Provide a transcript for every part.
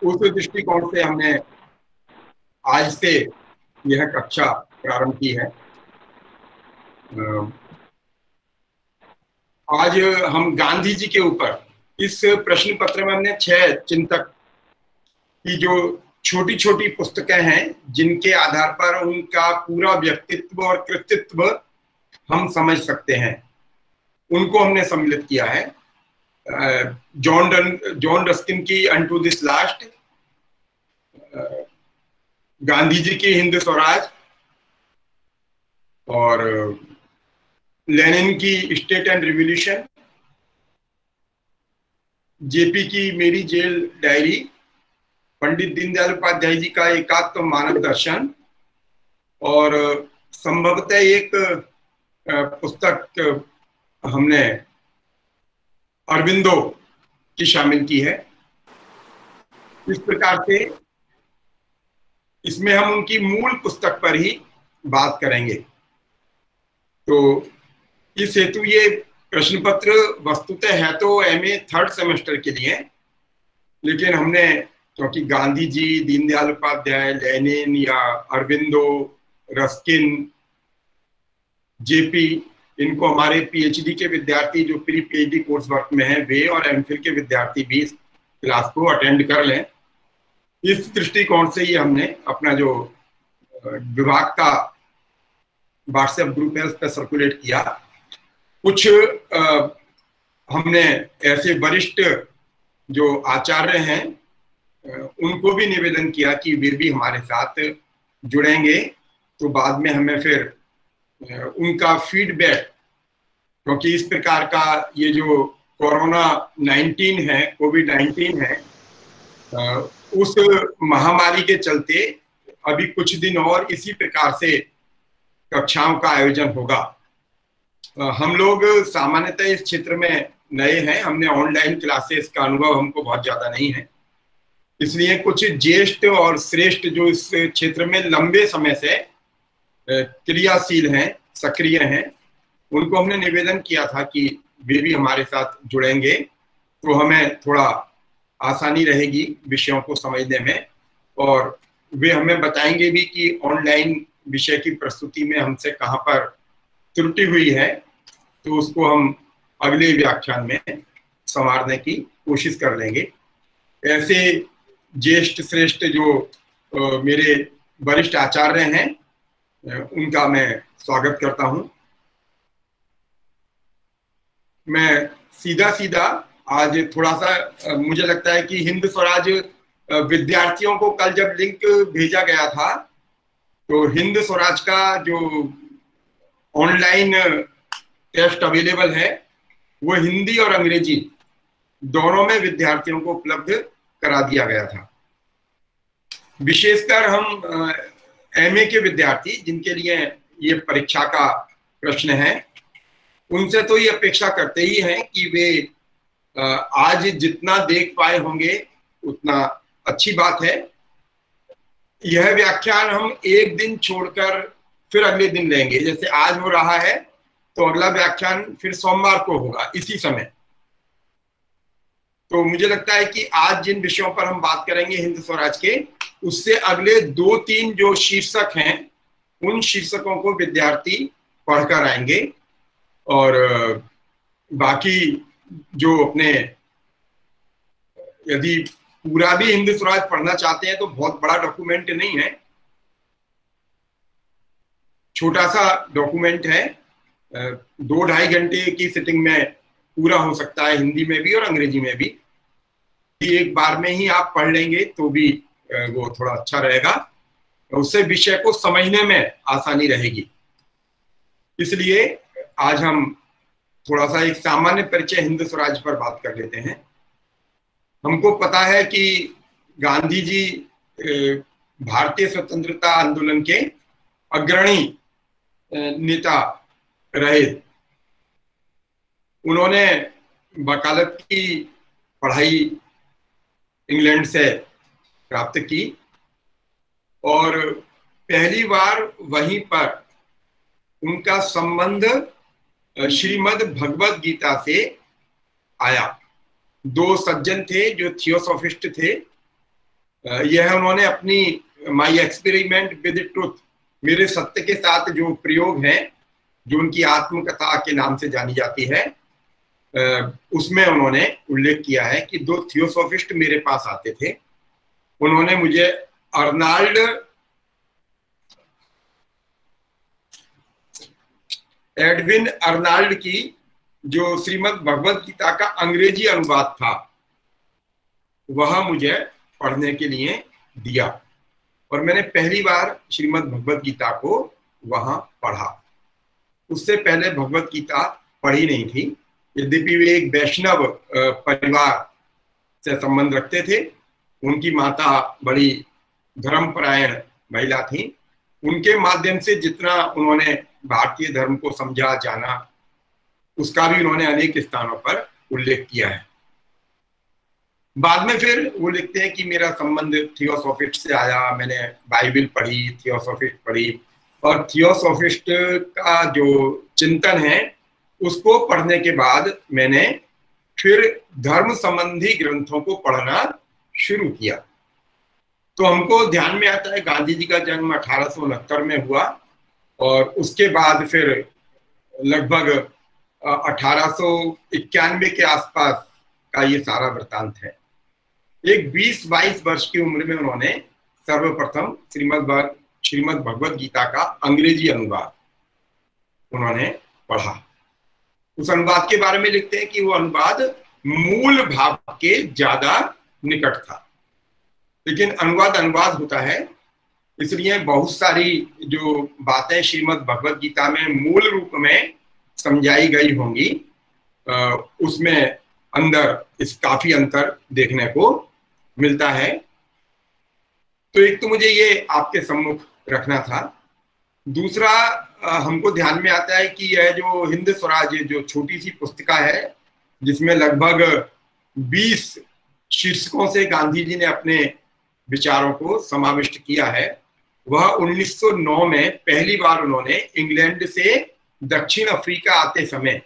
उस दृष्टिकोण से हमने आज से यह कक्षा प्रारंभ की है। आज हम गांधी जी के ऊपर इस प्रश्न पत्र में हमने 6 चिंतक की जो छोटी छोटी पुस्तकें हैं जिनके आधार पर उनका पूरा व्यक्तित्व और कृतित्व हम समझ सकते हैं, उनको हमने सम्मिलित किया है। जॉन रस्किन की unto this last, Gandhi ji की हिंद स्वराज और लेनिन की स्टेट एंड रिवॉल्यूशन, जेपी की मेरी जेल डायरी, पंडित दीनदयाल उपाध्याय जी का एकात्म मानव दर्शन और संभवतः एक पुस्तक हमने अरविंदो की शामिल की है। इस प्रकार से इसमें हम उनकी मूल पुस्तक पर ही बात करेंगे। तो इस हेतु ये प्रश्न पत्र वस्तुतः है तो एमए 3rd सेमेस्टर के लिए, लेकिन हमने क्योंकि गांधी जी, दीनदयाल उपाध्याय, लेनिन या अरविंदो, रस्किन, जेपी, इनको हमारे पीएचडी के विद्यार्थी जो प्री पीएचडी कोर्स वर्क में हैं वे और एमफिल के विद्यार्थी भी इस क्लास को अटेंड कर लें, इस दृष्टिकोण से ही हमने अपना जो विभाग का व्हाट्सएप ग्रुप है उस पर सर्कुलेट किया। कुछ हमने ऐसे वरिष्ठ जो आचार्य हैं उनको भी निवेदन किया कि वे भी हमारे साथ जुड़ेंगे, तो बाद में हमें फिर उनका फीडबैक, क्योंकि इस प्रकार का ये जो कोविड-19 है, उस महामारी के चलते अभी कुछ दिन और इसी प्रकार से कक्षाओं का आयोजन होगा। हम लोग सामान्यतः इस क्षेत्र में नए हैं, हमने ऑनलाइन क्लासेस का अनुभव हमको बहुत ज्यादा नहीं है, इसलिए कुछ ज्येष्ठ और श्रेष्ठ जो इस क्षेत्र में लंबे समय से क्रियाशील हैं, सक्रिय हैं, उनको हमने निवेदन किया था कि वे भी हमारे साथ जुड़ेंगे तो हमें थोड़ा आसानी रहेगी विषयों को समझने में, और वे हमें बताएंगे भी कि ऑनलाइन विषय की प्रस्तुति में हमसे कहाँ पर त्रुटि हुई है, तो उसको हम अगले व्याख्यान में संवारने की कोशिश कर लेंगे। ऐसे ज्येष्ठ श्रेष्ठ जो मेरे वरिष्ठ आचार्य हैं उनका मैं स्वागत करता हूं। मैं सीधा आज थोड़ा सा मुझे लगता है कि हिंद स्वराज विद्यार्थियों को कल जब लिंक भेजा गया था तो हिंद स्वराज का जो ऑनलाइन टेस्ट अवेलेबल है वो हिंदी और अंग्रेजी दोनों में विद्यार्थियों को उपलब्ध करा दिया गया था। विशेषकर हम एमए के विद्यार्थी जिनके लिए ये परीक्षा का प्रश्न है, उनसे तो ये अपेक्षा करते ही हैं कि वे आज जितना देख पाए होंगे उतना अच्छी बात है। यह व्याख्यान हम एक दिन छोड़कर फिर अगले दिन लेंगे, जैसे आज हो रहा है तो अगला व्याख्यान फिर सोमवार को होगा इसी समय। तो मुझे लगता है कि आज जिन विषयों पर हम बात करेंगे हिंद स्वराज के, उससे अगले 2-3 जो शीर्षक हैं उन शीर्षकों को विद्यार्थी पढ़कर आएंगे, और बाकी जो अपने यदि पूरा भी हिंद स्वराज पढ़ना चाहते हैं तो बहुत बड़ा डॉक्यूमेंट नहीं है, छोटा सा डॉक्यूमेंट है, 2-2.5 घंटे की सिटिंग में पूरा हो सकता है, हिंदी में भी और अंग्रेजी में भी। एक बार में ही आप पढ़ लेंगे तो भी वो थोड़ा अच्छा रहेगा, उससे विषय को समझने में आसानी रहेगी। इसलिए आज हम थोड़ा सा एक सामान्य परिचय हिंद स्वराज पर बात कर लेते हैं। हमको पता है कि गांधी जी भारतीय स्वतंत्रता आंदोलन के अग्रणी नेता रहे। उन्होंने वकालत की पढ़ाई इंग्लैंड से प्राप्त की और पहली बार वहीं पर उनका संबंध श्रीमद् भगवद गीता से आया। 2 सज्जन थे जो थियोसॉफिस्ट थे, यह उन्होंने अपनी माई एक्सपेरिमेंट विद ट्रुथ, मेरे सत्य के साथ जो प्रयोग हैं, जो उनकी आत्मकथा के नाम से जानी जाती है, उसमें उन्होंने उल्लेख किया है कि दो थियोसॉफिस्ट मेरे पास आते थे। उन्होंने मुझे एडविन अर्नाल्ड की जो श्रीमद् भगवद गीता का अंग्रेजी अनुवाद था वह मुझे पढ़ने के लिए दिया, और मैंने पहली बार श्रीमद् भगवद गीता को वहां पढ़ा। उससे पहले भगवद गीता पढ़ी नहीं थी। यद्यपि वे एक वैष्णव परिवार से संबंध रखते थे, उनकी माता बड़ी धर्मपरायण महिला थी। उनके माध्यम से जितना उन्होंने भारतीय धर्म को समझा जाना, उसका भी उन्होंने अनेक स्थानों पर उल्लेख किया है। बाद में फिर वो लिखते हैं कि मेरा संबंध थियोसॉफिस्ट से आया, मैंने बाइबल पढ़ी, थियोसॉफिस्ट पढ़ी, और थियोसॉफिस्ट का जो चिंतन है उसको पढ़ने के बाद मैंने फिर धर्म संबंधी ग्रंथों को पढ़ना शुरू किया। तो हमको ध्यान में आता है गांधी जी का जन्म 1869 में हुआ, और उसके बाद फिर लगभग 1891 के आसपास का ये सारा वृतांत है। एक 20-22 वर्ष की उम्र में उन्होंने सर्वप्रथम श्रीमद् भगवद गीता का अंग्रेजी अनुवाद उन्होंने पढ़ा। उस अनुवाद के बारे में लिखते हैं कि वो अनुवाद मूल भाव के ज्यादा निकट था। लेकिन अनुवाद होता है, इसलिए बहुत सारी जो बातें श्रीमद् भगवद गीता में मूल रूप में समझाई गई होंगी, उसमें अंदर इस काफी अंतर देखने को मिलता है। तो एक तो मुझे ये आपके सम्मुख रखना था। दूसरा, हमको ध्यान में आता है कि यह जो हिंद स्वराज जो छोटी सी पुस्तिका है, जिसमें लगभग 20 शीर्षकों से गांधी जी ने अपने विचारों को समाविष्ट किया है, वह 1909 में पहली बार उन्होंने इंग्लैंड से दक्षिण अफ्रीका आते समय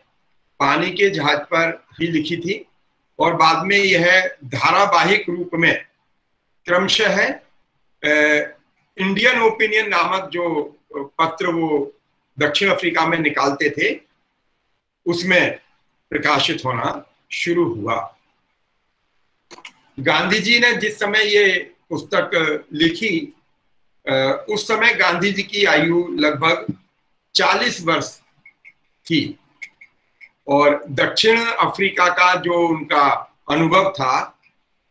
पानी के जहाज पर ही लिखी थी, और बाद में यह धारावाहिक रूप में क्रमशः इंडियन ओपिनियन नामक जो पत्र वो दक्षिण अफ्रीका में निकालते थे, उसमें प्रकाशित होना शुरू हुआ। गांधी जी ने जिस समय ये पुस्तक लिखी, उस समय गांधी जी की आयु लगभग 40 वर्ष थी, और दक्षिण अफ्रीका का जो उनका अनुभव था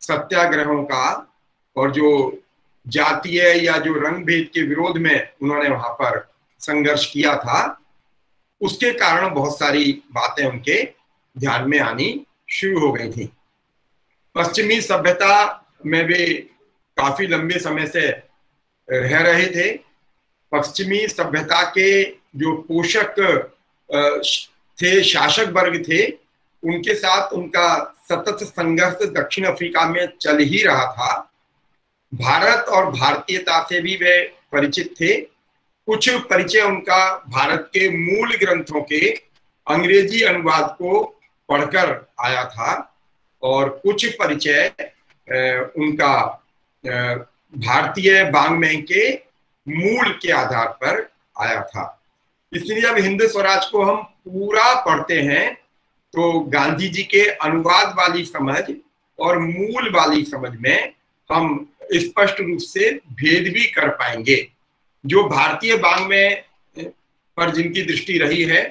सत्याग्रहों का, और जो जातीय या जो रंग भेद के विरोध में उन्होंने वहां पर संघर्ष किया था, उसके कारण बहुत सारी बातें उनके ध्यान में आनी शुरू हो गई थी। पश्चिमी सभ्यता में वे काफी लंबे समय से रह रहे थे। पश्चिमी सभ्यता के जो पोषक थे, शासक वर्ग थे, उनके साथ उनका सतत संघर्ष दक्षिण अफ्रीका में चल ही रहा था। भारत और भारतीयता से भी वे परिचित थे। कुछ परिचय उनका भारत के मूल ग्रंथों के अंग्रेजी अनुवाद को पढ़कर आया था, और कुछ परिचय उनका भारतीय वाङ्मय के मूल के आधार पर आया था। इसलिए जब हिंद स्वराज को हम पूरा पढ़ते हैं तो गांधी जी के अनुवाद वाली समझ और मूल वाली समझ में हम स्पष्ट रूप से भेद भी कर पाएंगे। जो भारतीय वाङ्मय पर जिनकी दृष्टि रही है,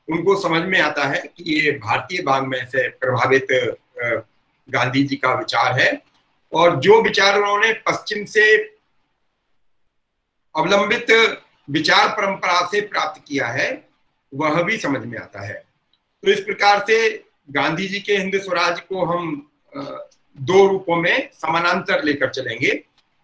उनको समझ में आता है कि ये भारतीय वाङ्मय से प्रभावित गांधी जी का विचार है, और जो विचार उन्होंने पश्चिम से अवलंबित विचार परंपरा से प्राप्त किया है, वह भी समझ में आता है। तो इस प्रकार से गांधी जी के हिंद स्वराज को हम दो रूपों में समानांतर लेकर चलेंगे।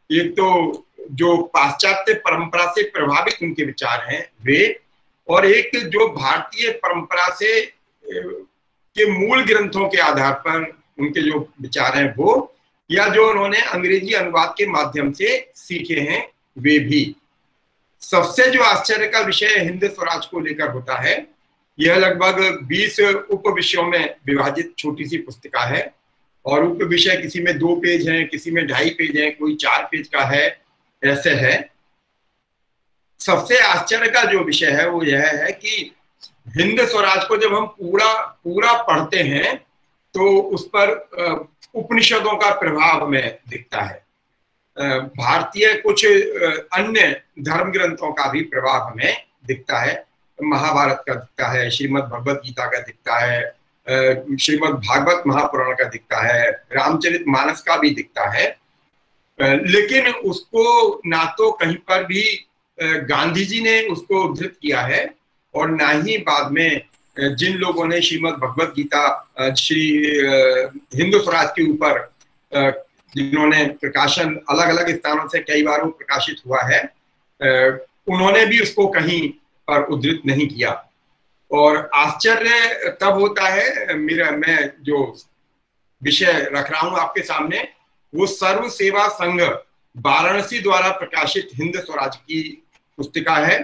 एक तो जो पाश्चात्य परंपरा से प्रभावित उनके विचार हैं वे, और एक जो भारतीय परंपरा से के मूल ग्रंथों के आधार पर उनके जो विचार हैं वो, या जो उन्होंने अंग्रेजी अनुवाद के माध्यम से सीखे हैं वे भी। सबसे जो आश्चर्य का विषय हिंद स्वराज को लेकर होता है, यह लगभग 20 उप विषयों में विभाजित छोटी सी पुस्तिका है। और उप विषय किसी में 2 पेज हैं, किसी में 2.5 पेज हैं, कोई 4 पेज का है, ऐसे है। सबसे आश्चर्य का जो विषय है वो यह है कि हिंद स्वराज को जब हम पूरा पूरा पढ़ते हैं तो उस पर उपनिषदों का प्रभाव हमें दिखता है, भारतीय कुछ अन्य धर्म ग्रंथों का भी प्रभाव हमें दिखता है। महाभारत का दिखता है, श्रीमद् भगवत गीता का दिखता है, श्रीमद् भागवत महापुराण का दिखता है, रामचरित मानस का भी दिखता है। लेकिन उसको ना तो कहीं पर भी गांधी जी ने उसको उद्धृत किया है और ना ही बाद में जिन लोगों ने श्रीमद् भगवत गीता श्री हिंदू स्वराज के ऊपर जिन्होंने प्रकाशन अलग अलग स्थानों से कई बार वो प्रकाशित हुआ है, उन्होंने भी उसको कहीं पर उद्धृत नहीं किया। और आश्चर्य तब होता है, मैं जो विषय रख रहा हूं आपके सामने वो सर्व सेवा संघ वाराणसी द्वारा प्रकाशित हिंद स्वराज की पुस्तिका है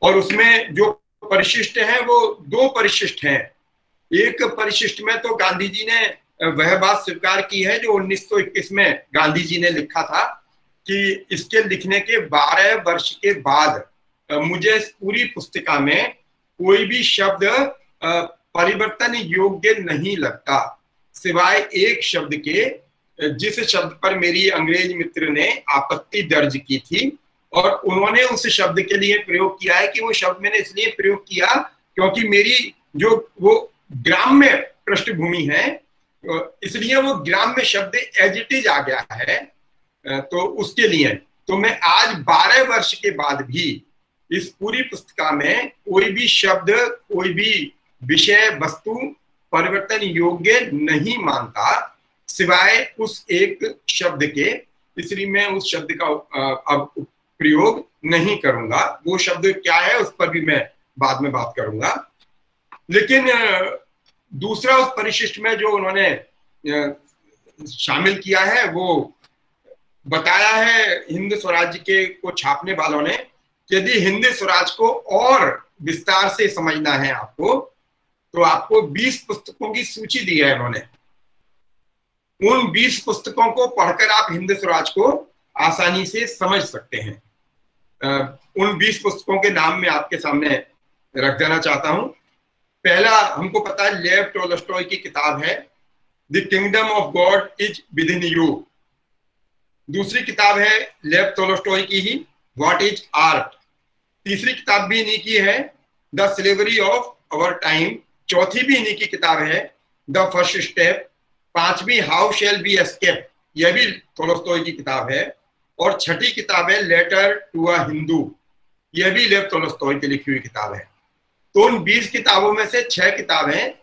और उसमें जो परिशिष्ट हैं वो 2 परिशिष्ट हैं। एक परिशिष्ट में तो गांधी जी ने वह बात स्वीकार की है जो 1921 में गांधी जी ने लिखा था कि इसके लिखने के 12 वर्ष के बाद मुझे इस पूरी पुस्तिका में कोई भी शब्द परिवर्तन योग्य नहीं लगता, सिवाय एक शब्द के जिस शब्द पर मेरी अंग्रेज मित्र ने आपत्ति दर्ज की थी और उन्होंने उस शब्द के लिए प्रयोग किया है कि वो शब्द मैंने इसलिए प्रयोग किया क्योंकि मेरी जो वो ग्राम्य पृष्ठभूमि है, इसलिए वो ग्राम्य शब्द एज इट इज आ गया है। तो उसके लिए तो मैं आज 12 वर्ष के बाद भी इस पूरी पुस्तिका में कोई भी शब्द, कोई भी विषय वस्तु परिवर्तन योग्य नहीं मानता, सिवाय उस एक शब्द के। इसलिए मैं उस शब्द का अब प्रयोग नहीं करूंगा। वो शब्द क्या है उस पर भी मैं बाद में बात करूंगा। लेकिन दूसरा उस परिशिष्ट में जो उन्होंने शामिल किया है वो बताया है हिंद स्वराज के को छापने वालों ने, यदि हिंद स्वराज को और विस्तार से समझना है आपको तो आपको 20 पुस्तकों की सूची दी है उन्होंने। उन 20 पुस्तकों को पढ़कर आप हिंद स्वराज को आसानी से समझ सकते हैं। उन 20 पुस्तकों के नाम मैं आपके सामने रख देना चाहता हूं। पहला हमको पता है लेव टोल्स्टॉय की किताब है the kingdom of God is with in you. दूसरी किताब है लेव टोल्स्टॉय की ही व्हाट इज आर्ट। तीसरी किताब भी इन्हीं की है the slavery of our time. चौथी भी इन्हीं की किताब है द फर्स्ट स्टेप। पांचवी हाउ शेल बी एस्केप, यह भी टोल्स्टॉय की किताब है। और छठी किताब है लेटर टू अ हिंदू, यह भी लेव टोल्स्टॉय की लिखी हुई किताब है। तो उन 20 किताबों में से 6 किताबें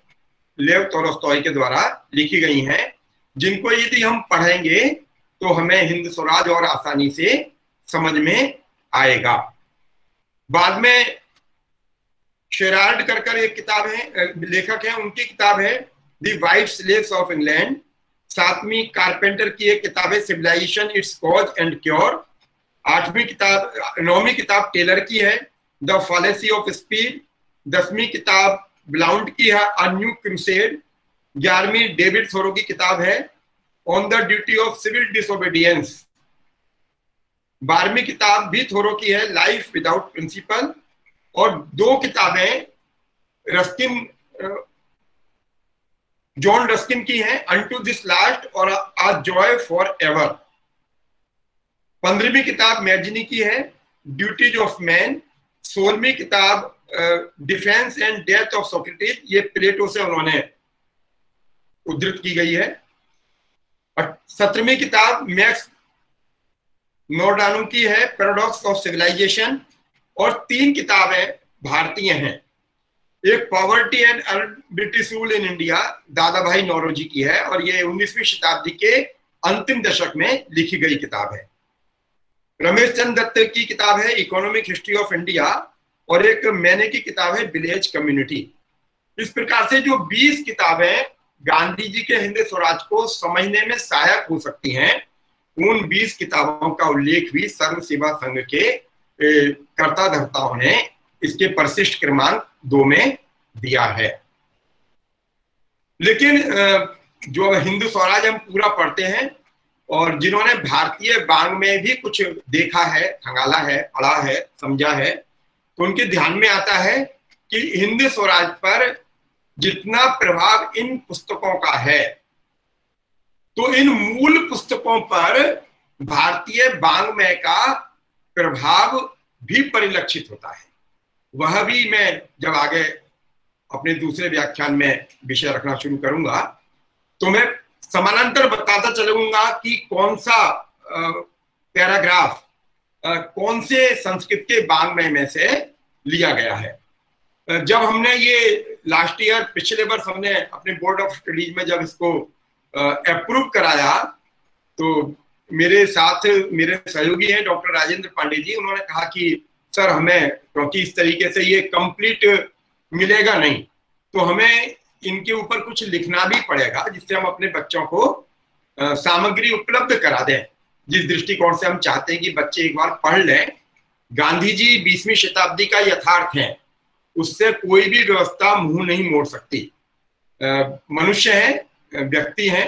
लेव टोल्स्टॉय के द्वारा लिखी गई हैं, जिनको यदि हम पढ़ेंगे तो हमें हिंद स्वराज और आसानी से समझ में आएगा। बाद में शेरार्ड कर एक किताब है, लेखक है, उनकी किताब है the white slaves of England. 7वीं कारपेंटर की एक किताब है civilization its cause and cure. 9वीं किताब टेलर की है द फॉलेसी ऑफ स्पीड। 10वीं किताब ब्लाउंट की है अ न्यू क्रूसेड। 11वीं डेविड थोरो की किताब है on the duty of civil disobedience. 12वीं किताब भी थोरो की है लाइफ विदाउट प्रिंसिपल। और 2 किताबें रस्किन जॉन रस्किन की हैं अनटू दिस लास्ट और अ जॉय फॉर एवर। 15वीं किताब मैजिनी की है ड्यूटीज ऑफ मैन। 16वीं किताब defence and death of Socrates, ये प्लेटो से उन्होंने उद्धृत की गई है। और 17वीं किताब मैक्स नोर्डानो की है पैराडॉक्स ऑफ सिविलाइजेशन। और 3 किताबें भारतीय हैं, एक poverty and British rule in India दादा भाई नौरोजी की है और ये 19वीं शताब्दी के अंतिम दशक में लिखी गई किताब है। रमेश चंद्र दत्त की किताब है इकोनॉमिक हिस्ट्री ऑफ इंडिया और एक मैंने की किताब है विलेज कम्युनिटी। इस प्रकार से जो 20 किताबें गांधी जी के हिंद स्वराज को समझने में सहायक हो सकती हैं, उन 20 किताबों का उल्लेख भी सर्व सेवा संघ के कर्ता धर्ताओं ने इसके परिशिष्ट क्रमांक 2 में दिया है। लेकिन जो हिंद स्वराज हम पूरा पढ़ते हैं और जिन्होंने भारतीय बांग में भी कुछ देखा है, खंगाला है, पढ़ा है, समझा है, तो उनके ध्यान में आता है कि हिंद स्वराज पर जितना प्रभाव इन पुस्तकों का है, तो इन मूल पुस्तकों पर भारतीय वाङ्मय का प्रभाव भी परिलक्षित होता है। वह भी मैं जब आगे अपने दूसरे व्याख्यान में विषय रखना शुरू करूंगा तो मैं समानांतर बताता चलूंगा कि कौन सा पैराग्राफ कौन से संस्कृत के वाङ्मय में से लिया गया है। जब हमने ये लास्ट ईयर, पिछले वर्ष हमने अपने बोर्ड ऑफ स्टडीज में जब इसको अप्रूव कराया, तो मेरे साथ मेरे सहयोगी हैं डॉक्टर राजेंद्र पांडे जी, उन्होंने कहा कि सर हमें, क्योंकि इस तरीके से ये कंप्लीट मिलेगा नहीं, तो हमें इनके ऊपर कुछ लिखना भी पड़ेगा जिससे हम अपने बच्चों को सामग्री उपलब्ध करा दें, जिस दृष्टिकोण से हम चाहते हैं कि बच्चे एक बार पढ़ लें। गांधी जी 20वीं शताब्दी का यथार्थ है, उससे कोई भी व्यवस्था मुंह नहीं मोड़ सकती। मनुष्य है, व्यक्ति है,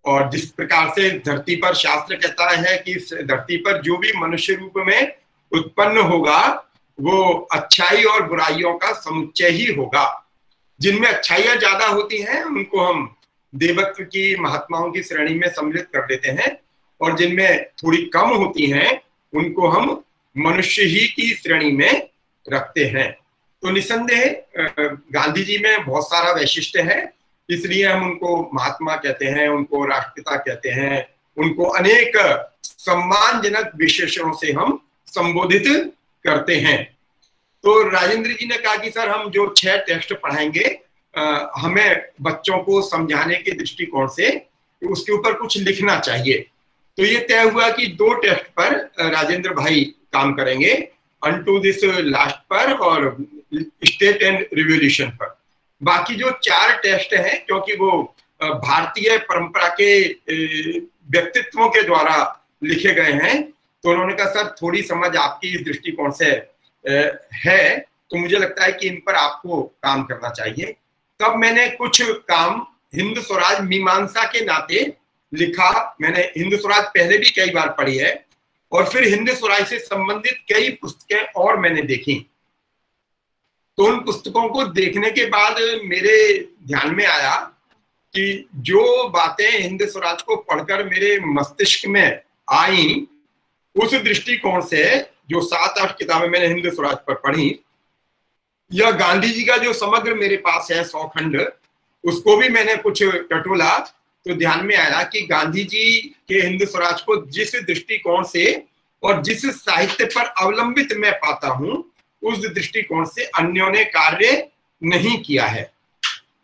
और जिस प्रकार से धरती पर शास्त्र कहता है कि इस धरती पर जो भी मनुष्य रूप में उत्पन्न होगा वो अच्छाई और बुराइयों का समुच्चय ही होगा। जिनमें अच्छाइयां ज्यादा होती हैं उनको हम देवत्व की, महात्माओं की श्रेणी में सम्मिलित कर देते हैं, और जिनमें थोड़ी कम होती हैं उनको हम मनुष्य ही की श्रेणी में रखते हैं। तो निसंदेह गांधी जी में बहुत सारा वैशिष्ट्य है, इसलिए हम उनको महात्मा कहते हैं, उनको राष्ट्रपिता कहते हैं, उनको अनेक सम्मानजनक विशेषणों से हम संबोधित करते हैं। तो राजेंद्र जी ने कहा कि सर हम जो 6 टेक्स्ट पढ़ाएंगे, हमें बच्चों को समझाने के दृष्टिकोण से उसके ऊपर कुछ लिखना चाहिए। तो ये तय हुआ कि 2 टेक्स्ट पर राजेंद्र भाई काम करेंगे, अनटू दिस लास्ट पर और स्टेट एंड रिवोल्यूशन पर। बाकी जो 4 टेक्स्ट हैं, क्योंकि वो भारतीय परंपरा के व्यक्तित्वों के द्वारा लिखे गए हैं, तो उन्होंने कहा सर थोड़ी समझ आपकी इस दृष्टिकोण से है, तो मुझे लगता है कि इन पर आपको काम करना चाहिए। तब मैंने कुछ काम हिंद स्वराज मीमांसा के नाते लिखा। मैंने हिंद स्वराज पहले भी कई बार पढ़ी है, और फिर हिंद स्वराज से संबंधित कई पुस्तकें और मैंने देखी। तो उन पुस्तकों को देखने के बाद मेरे ध्यान में आया कि जो बातें हिंद स्वराज को पढ़कर मेरे मस्तिष्क में आई, उस दृष्टिकोण से जो 7-8 किताबें मैंने हिंद स्वराज पर पढ़ी, या गांधी जी का जो समग्र मेरे पास है 100 खंड, उसको भी मैंने कुछ टटोला, तो ध्यान में आया कि गांधी जी के हिंद स्वराज को जिस दृष्टिकोण से और जिस साहित्य पर अवलंबित मैं पाता हूं, उस दृष्टिकोण से अन्यों ने कार्य नहीं किया है।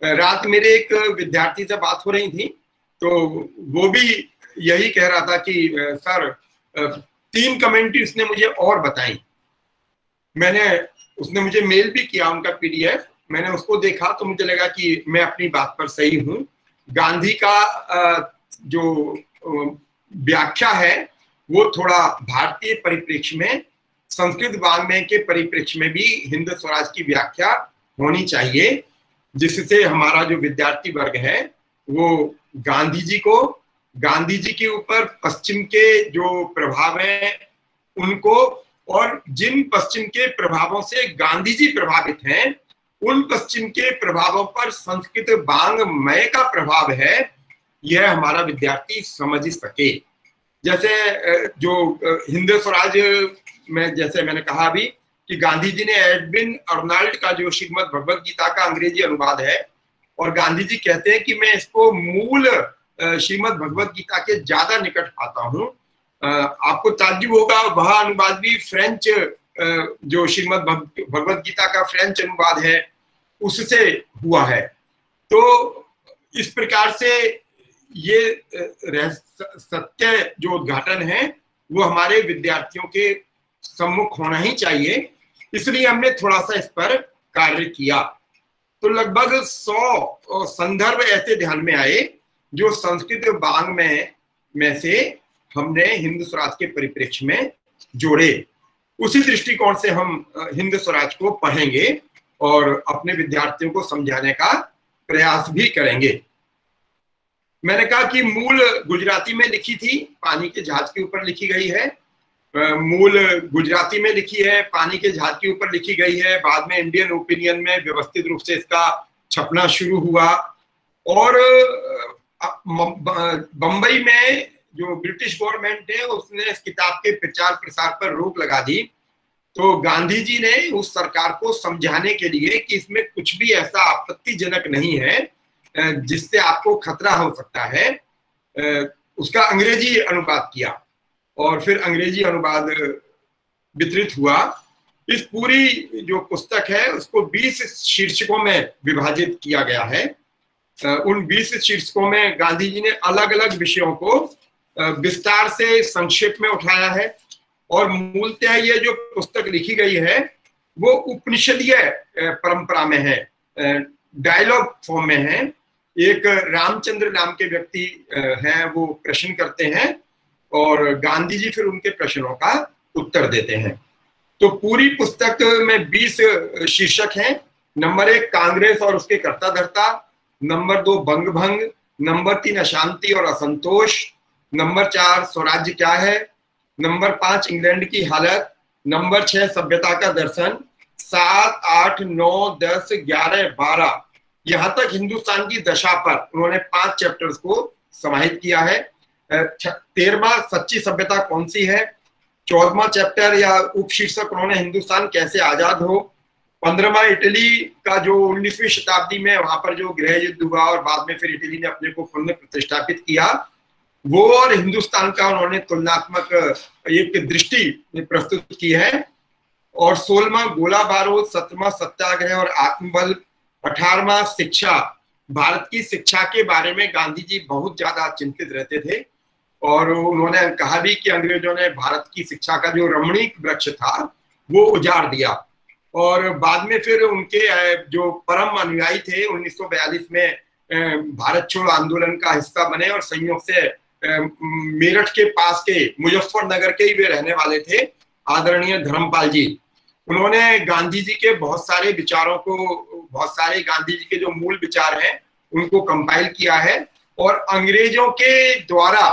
रात मेरे एक विद्यार्थी से बात हो रही थी, तो वो भी यही कह रहा था कि सर 3 कमेंट्री उसने मुझे और बताई। उसने मुझे मेल भी किया उनका PDF, मैंने उसको देखा तो मुझे लगा कि मैं अपनी बात पर सही हूं। गांधी का जो व्याख्या है वो थोड़ा भारतीय परिप्रेक्ष्य में, संस्कृत वाङ्मय के परिप्रेक्ष्य में भी हिंद स्वराज की व्याख्या होनी चाहिए, जिससे हमारा जो विद्यार्थी वर्ग है वो गांधी जी के ऊपर पश्चिम के जो प्रभाव हैं उनको, और जिन पश्चिम के प्रभावों से गांधी जी प्रभावित हैं, उन पश्चिम के प्रभावों पर संस्कृत वाङ्मय का प्रभाव है, यह हमारा विद्यार्थी समझ सके। जैसे जो हिंद स्वराज में, जैसे मैंने कहा अभी कि गांधी जी ने एडविन अर्नाल्ड का जो श्रीमद् भगवद गीता का अंग्रेजी अनुवाद है, और गांधी जी कहते हैं कि मैं इसको मूल श्रीमद् भगवद गीता के ज्यादा निकट पाता हूं। आपको ताज्जुब होगा, वह अनुवाद भी फ्रेंच, जो श्रीमद् भगवद गीता का फ्रेंच अनुवाद है उससे हुआ है। तो इस प्रकार से ये सत्य जो उद्घाटन है वो हमारे विद्यार्थियों के सम्मुख होना ही चाहिए, इसलिए हमने थोड़ा सा इस पर कार्य किया। तो लगभग 100 संदर्भ ऐसे ध्यान में आए जो संस्कृत वाङ्मय में से हमने हिंद स्वराज के परिप्रेक्ष्य में जोड़े। उसी दृष्टिकोण से हम हिंद स्वराज को पढ़ेंगे और अपने विद्यार्थियों को समझाने का प्रयास भी करेंगे। मैंने कहा कि मूल गुजराती में लिखी थी, पानी के जहाज के ऊपर लिखी गई है, मूल गुजराती में लिखी है, पानी के जहाज के ऊपर लिखी गई है। बाद में इंडियन ओपिनियन में व्यवस्थित रूप से इसका छपना शुरू हुआ और बंबई में जो ब्रिटिश गवर्नमेंट है उसने इस किताब के प्रचार प्रसार पर रोक लगा दी। तो गांधी जी ने उस सरकार को समझाने के लिए कि इसमें कुछ भी ऐसा आपत्तिजनक नहीं है जिससे आपको खतरा हो सकता है, उसका अंग्रेजी अनुवाद किया और फिर अंग्रेजी अनुवाद वितरित हुआ। इस पूरी जो पुस्तक है उसको 20 शीर्षकों में विभाजित किया गया है। उन 20 शीर्षकों में गांधी जी ने अलग अलग विषयों को विस्तार से संक्षेप में उठाया है और मूलतः ये जो पुस्तक लिखी गई है वो उपनिषदीय परंपरा में है, डायलॉग फॉर्म में है। एक रामचंद्र नाम के व्यक्ति हैं, वो प्रश्न करते हैं और गांधी जी फिर उनके प्रश्नों का उत्तर देते हैं। तो पूरी पुस्तक में 20 शीर्षक हैं। नंबर 1 कांग्रेस और उसके कर्ता धर्ता, नंबर 2 बंग भंग, नंबर 3 अशांति और असंतोष, नंबर 4 स्वराज्य क्या है, नंबर 5 इंग्लैंड की हालत, नंबर 6 सभ्यता का दर्शन, 7, 8, 9, 10, 11, 12 यहां तक हिंदुस्तान की दशा पर उन्होंने 5 चैप्टर्स को समाहित किया है। 13वां सच्ची सभ्यता कौन सी है, 14वां चैप्टर या उपशीर्षक उन्होंने हिंदुस्तान कैसे आजाद हो, 15वां इटली का जो 19वीं शताब्दी में वहां पर जो गृह युद्ध हुआ और बाद में फिर इटली ने अपने को पुनः प्रतिष्ठापित किया वो और हिंदुस्तान का उन्होंने तुलनात्मक एक दृष्टि प्रस्तुत की है। और 16वां गोला बारूद, 17वां सत्याग्रह और आत्मबल, 18वां शिक्षा, भारत की शिक्षा के बारे में गांधी जी बहुत ज्यादा चिंतित रहते थे और उन्होंने कहा भी कि अंग्रेजों ने भारत की शिक्षा का जो रमणीक वृक्ष था वो उजाड़ दिया। और बाद में फिर उनके जो परम अनुयायी थे 1942 में भारत छोड़ो आंदोलन का हिस्सा बने और संयोग से मेरठ के पास के मुजफ्फरनगर के ही वे रहने वाले थे, आदरणीय धर्मपाल जी। उन्होंने गांधी जी के बहुत सारे विचारों को, बहुत सारे गांधी जी के जो मूल विचार हैं उनको कंपाइल किया है और अंग्रेजों के द्वारा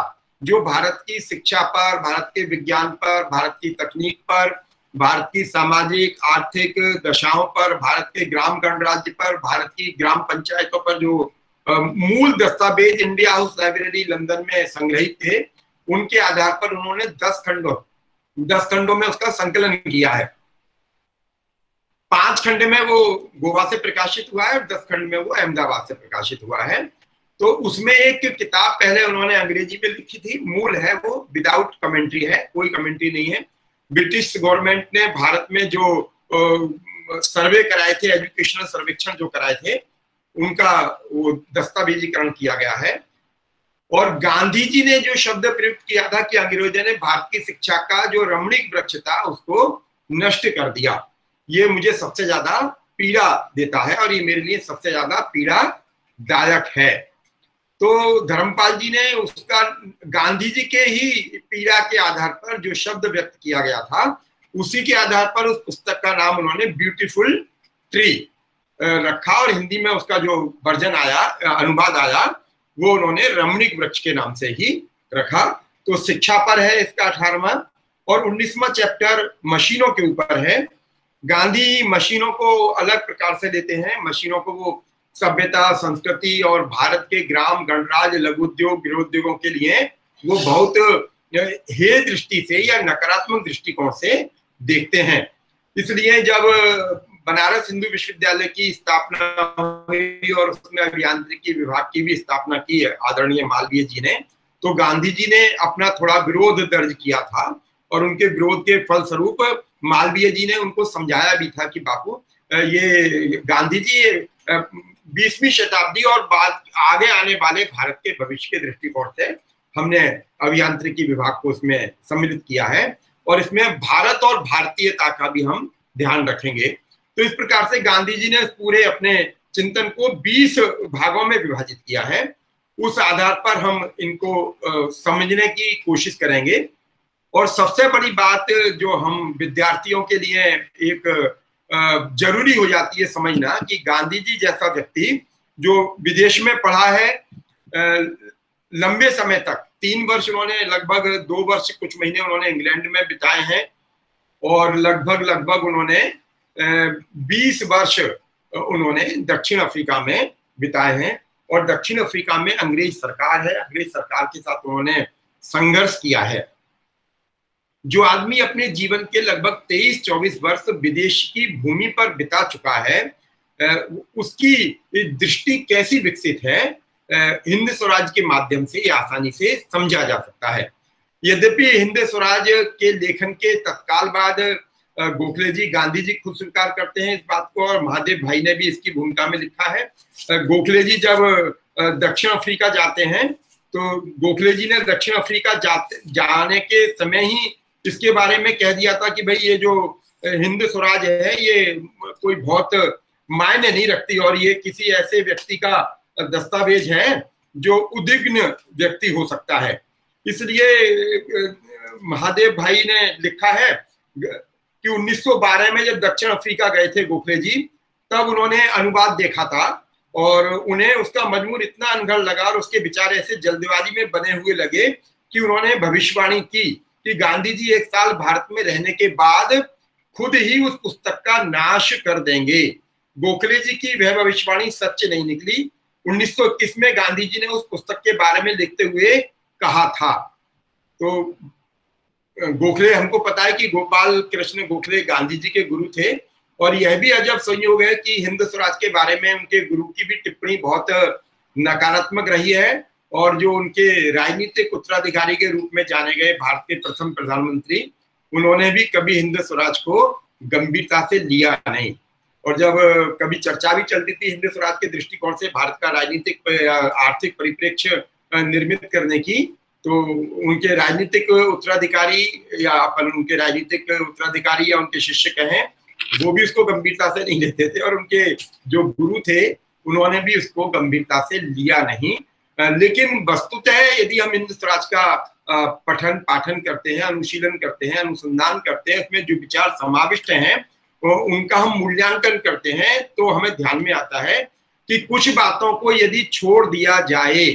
जो भारत की शिक्षा पर, भारत के विज्ञान पर, भारत की तकनीक पर, भारत की सामाजिक आर्थिक दशाओं पर, भारत के ग्राम गणराज्य पर, भारत की ग्राम पंचायतों पर जो मूल दस्तावेज इंडिया हाउस लाइब्रेरी लंदन में संग्रहित थे उनके आधार पर उन्होंने 10 खंडों में उसका संकलन किया है। 5 खंड में वो गोवा से प्रकाशित हुआ है और 10 खंड में वो अहमदाबाद से प्रकाशित हुआ है। तो उसमें एक किताब पहले उन्होंने अंग्रेजी में लिखी थी, मूल है वो, विदाउट कमेंट्री है, कोई कमेंट्री नहीं है। ब्रिटिश गवर्नमेंट ने भारत में जो सर्वे कराए थे, एजुकेशनल सर्वेक्षण जो कराए थे उनका वो दस्तावेजीकरण किया गया है। और गांधी जी ने जो शब्द प्रयुक्त किया था कि अंग्रेजों ने भारत की शिक्षा का जो रमणीक वृक्ष था उसको नष्ट कर दिया, ये मुझे सबसे ज्यादा पीड़ा देता है और ये मेरे लिए सबसे ज्यादा पीड़ादायक है। तो धर्मपाल जी ने उसका गांधी जी के ही पीड़ा के आधार पर जो शब्द व्यक्त किया गया था उसी के आधार पर उस पुस्तक का नाम उन्होंने ब्यूटीफुल ट्री रखा और हिंदी में उसका जो वर्जन आया, अनुवाद आया, वो उन्होंने रमणीक वृक्ष के नाम से ही रखा। तो शिक्षा पर है इसका 18वां और 19वां चैप्टर मशीनों के ऊपर है। गांधी मशीनों को अलग प्रकार से लेते हैं, मशीनों को वो सभ्यता, संस्कृति और भारत के ग्राम गणराज्य, लघु उद्योग, गृह उद्योगों के लिए वो बहुत हे दृष्टि से या नकारात्मक दृष्टिकोण से देखते हैं। इसलिए जब बनारस हिंदू विश्वविद्यालय की स्थापना हुई और उसमें अभियांत्रिकी विभाग की भी स्थापना की आदरणीय मालवीय जी ने, तो गांधी जी ने अपना थोड़ा विरोध दर्ज किया था और उनके विरोध के फलस्वरूप मालवीय जी ने उनको समझाया भी था कि बापू ये गांधी जी 20वीं शताब्दी और बाद आगे आने वाले भारत के भविष्य के दृष्टिकोण से हमने अभियांत्रिकी विभाग को उसमें सम्मिलित किया है और इसमें भारत और भारतीयता का भी हम ध्यान रखेंगे। तो इस प्रकार से गांधी जी ने पूरे अपने चिंतन को 20 भागों में विभाजित किया है। उस आधार पर हम इनको समझने की कोशिश करेंगे। और सबसे बड़ी बात जो हम विद्यार्थियों के लिए एक जरूरी हो जाती है समझना कि गांधी जी जैसा व्यक्ति जो विदेश में पढ़ा है लंबे समय तक, 3 वर्ष उन्होंने, लगभग 2 वर्ष कुछ महीने उन्होंने इंग्लैंड में बिताए हैं और लगभग उन्होंने 20 वर्ष उन्होंने दक्षिण अफ्रीका में बिताए हैं। और दक्षिण अफ्रीका में अंग्रेज सरकार है, अंग्रेज सरकार के साथ उन्होंने संघर्ष किया है। जो आदमी अपने जीवन के लगभग 23-24 वर्ष विदेश की भूमि पर बिता चुका है, उसकी दृष्टि कैसी विकसित है, हिंद स्वराज के माध्यम से ये आसानी से समझा जा सकता है। यद्यपि हिंद स्वराज के लेखन के तत्काल बाद गोखले जी, गांधी जी खुद स्वीकार करते हैं इस बात को, और महादेव भाई ने भी इसकी भूमिका में लिखा है। गोखले जी जब दक्षिण अफ्रीका जाते हैं तो गोखले जी ने दक्षिण अफ्रीका जाने के समय ही इसके बारे में कह दिया था कि भाई ये जो हिंद स्वराज है ये कोई बहुत मायने नहीं रखती और ये किसी ऐसे व्यक्ति का दस्तावेज है जो उद्विग्न व्यक्ति हो सकता है। इसलिए महादेव भाई ने लिखा है कि 1912 में जब दक्षिण अफ्रीका गए थे गोखले जी, तब उन्होंने अनुवाद देखा था और उन्हें उसका मजमून इतना अनगढ़ लगा और उसके विचार ऐसे जल्दबाजी में बने हुए लगे कि उन्होंने भविष्यवाणी की कि गांधी जी 1 साल भारत में रहने के बाद खुद ही उस पुस्तक का नाश कर देंगे। गोखले जी की वह भविष्यवाणी सच नहीं निकली। 1921 में गांधी जी ने उस पुस्तक के बारे में लिखते हुए कहा था। तो गोखले, हमको पता है कि गोपाल कृष्ण गोखले गांधी जी के गुरु थे और यह भी अजब संयोग है कि हिंद स्वराज के बारे में उनके गुरु की भी टिप्पणी बहुत नकारात्मक रही है और जो उनके राजनीतिक उत्तराधिकारी के रूप में जाने गए भारत के प्रथम प्रधानमंत्री, उन्होंने भी कभी हिंद स्वराज को गंभीरता से लिया नहीं। और जब कभी चर्चा भी चलती थी हिंद स्वराज के दृष्टिकोण से भारत का राजनीतिक आर्थिक परिप्रेक्ष्य निर्मित करने की, तो उनके राजनीतिक उत्तराधिकारी या अपन उनके राजनीतिक उत्तराधिकारी या उनके शिष्य कहें, वो भी उसको गंभीरता से नहीं लेते थे और उनके जो गुरु थे उन्होंने भी उसको गंभीरता से लिया नहीं। लेकिन वस्तुतः यदि हम हिंद स्वराज का पठन पाठन करते हैं, अनुशीलन करते हैं, अनुसंधान करते हैं, उसमें जो विचार समाविष्ट हैं उनका हम मूल्यांकन करते हैं, तो हमें ध्यान में आता है कि कुछ बातों को यदि छोड़ दिया जाए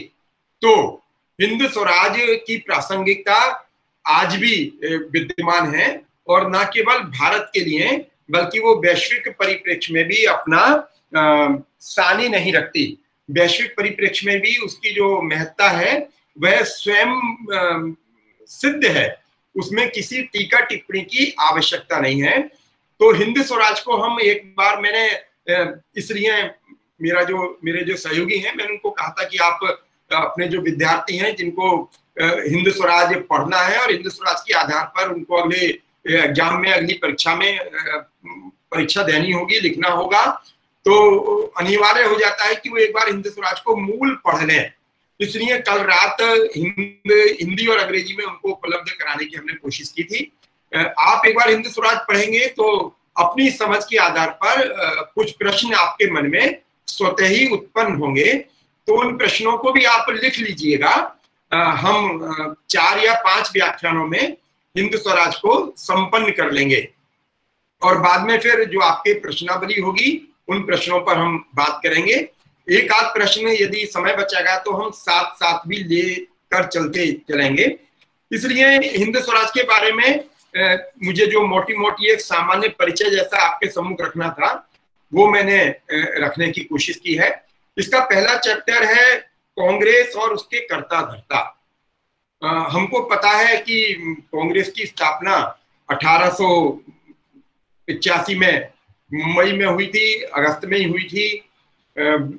तो हिंद स्वराज की प्रासंगिकता आज भी विद्यमान है और न केवल भारत के लिए बल्कि वो वैश्विक परिप्रेक्ष्य में भी अपना सानी नहीं रखती। वैश्विक परिप्रेक्ष्य में भी उसकी जो महत्ता है वह स्वयं सिद्ध है, उसमें किसी टीका टिप्पणी की आवश्यकता नहीं है। तो हिंद स्वराज को हम एक बार, मैंने इसलिए मेरे जो सहयोगी हैं, मैंने उनको कहा था कि आप अपने जो विद्यार्थी हैं जिनको हिंद स्वराज पढ़ना है और हिंद स्वराज के आधार पर उनको अगले एग्जाम में, अगली परीक्षा में परीक्षा देनी होगी, लिखना होगा, तो अनिवार्य हो जाता है कि वो एक बार हिंद स्वराज को मूल पढ़ लें। इसलिए कल रात हिंदी और अंग्रेजी में उनको उपलब्ध कराने की हमने कोशिश की थी। आप एक बार हिंद स्वराज पढ़ेंगे तो अपनी समझ के आधार पर कुछ प्रश्न आपके मन में स्वतः ही उत्पन्न होंगे, तो उन प्रश्नों को भी आप लिख लीजिएगा। हम 4 या 5 व्याख्यानों में हिंद स्वराज को संपन्न कर लेंगे और बाद में फिर जो आपके प्रश्नावली होगी उन प्रश्नों पर हम बात करेंगे। एक आध प्रश्न यदि समय बचेगा तो हम साथ साथ भी लेकर चलते चलेंगे। इसलिए हिंद स्वराज के बारे में मुझे जो मोटी मोटी एक सामान्य परिचय जैसा आपके सम्मुख रखना था वो मैंने रखने की कोशिश की है। इसका पहला चैप्टर है कांग्रेस और उसके कर्ता धर्ता। हमको पता है कि कांग्रेस की स्थापना 1885 में मुंबई में हुई थी, अगस्त में ही हुई थी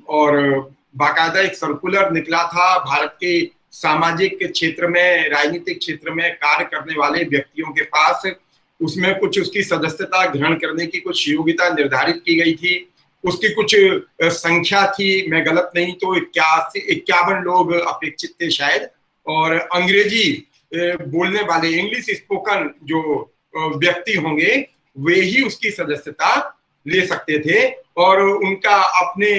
और बाकायदा एक सर्कुलर निकला था भारत के सामाजिक क्षेत्र में, राजनीतिक क्षेत्र में कार्य करने वाले व्यक्तियों के पास। उसमें कुछ उसकी सदस्यता ग्रहण करने की कुछ योग्यता निर्धारित की गई थी, उसकी कुछ संख्या थी, मैं गलत नहीं तो 51 लोग अपेक्षित थे शायद, और अंग्रेजी बोलने वाले, इंग्लिश स्पोकन जो व्यक्ति होंगे वे ही उसकी सदस्यता ले सकते थे और उनका अपने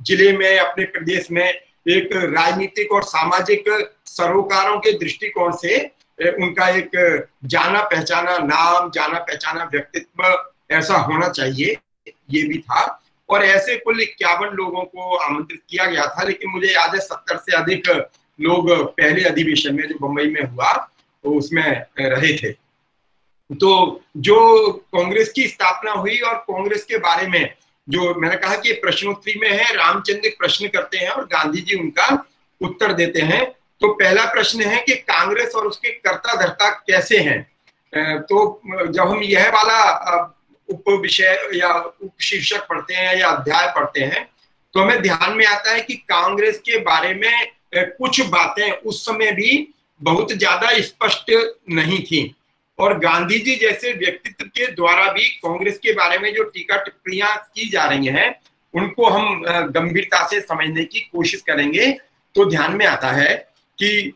जिले में, अपने प्रदेश में एक राजनीतिक और सामाजिक सरोकारों के दृष्टिकोण से उनका एक जाना पहचाना नाम, जाना पहचाना व्यक्तित्व ऐसा होना चाहिए, ये भी था। और ऐसे कुल 51 लोगों को आमंत्रित किया गया था, लेकिन मुझे याद है 70 से अधिक लोग पहले अधिवेशन में जो बंबई में हुआ तो उसमें रहे थे। तो जो कांग्रेस की स्थापना हुई और कांग्रेस के बारे में जो मैंने कहा कि प्रश्नोत्तरी में है, रामचंद्र प्रश्न करते हैं और गांधी जी उनका उत्तर देते हैं। तो पहला प्रश्न है कि कांग्रेस और उसके कर्ता धर्ता कैसे हैं। तो जब हम यह वाला उप विषय या उप शीर्षक पढ़ते हैं या अध्याय पढ़ते हैं तो हमें ध्यान में आता है कि कांग्रेस के बारे में कुछ बातें उस समय भी बहुत ज्यादा स्पष्ट नहीं थी और गांधी जी जैसे व्यक्तित्व के द्वारा भी कांग्रेस के बारे में जो टीका टिप्पणियां की जा रही हैं उनको हम गंभीरता से समझने की कोशिश करेंगे तो ध्यान में आता है कि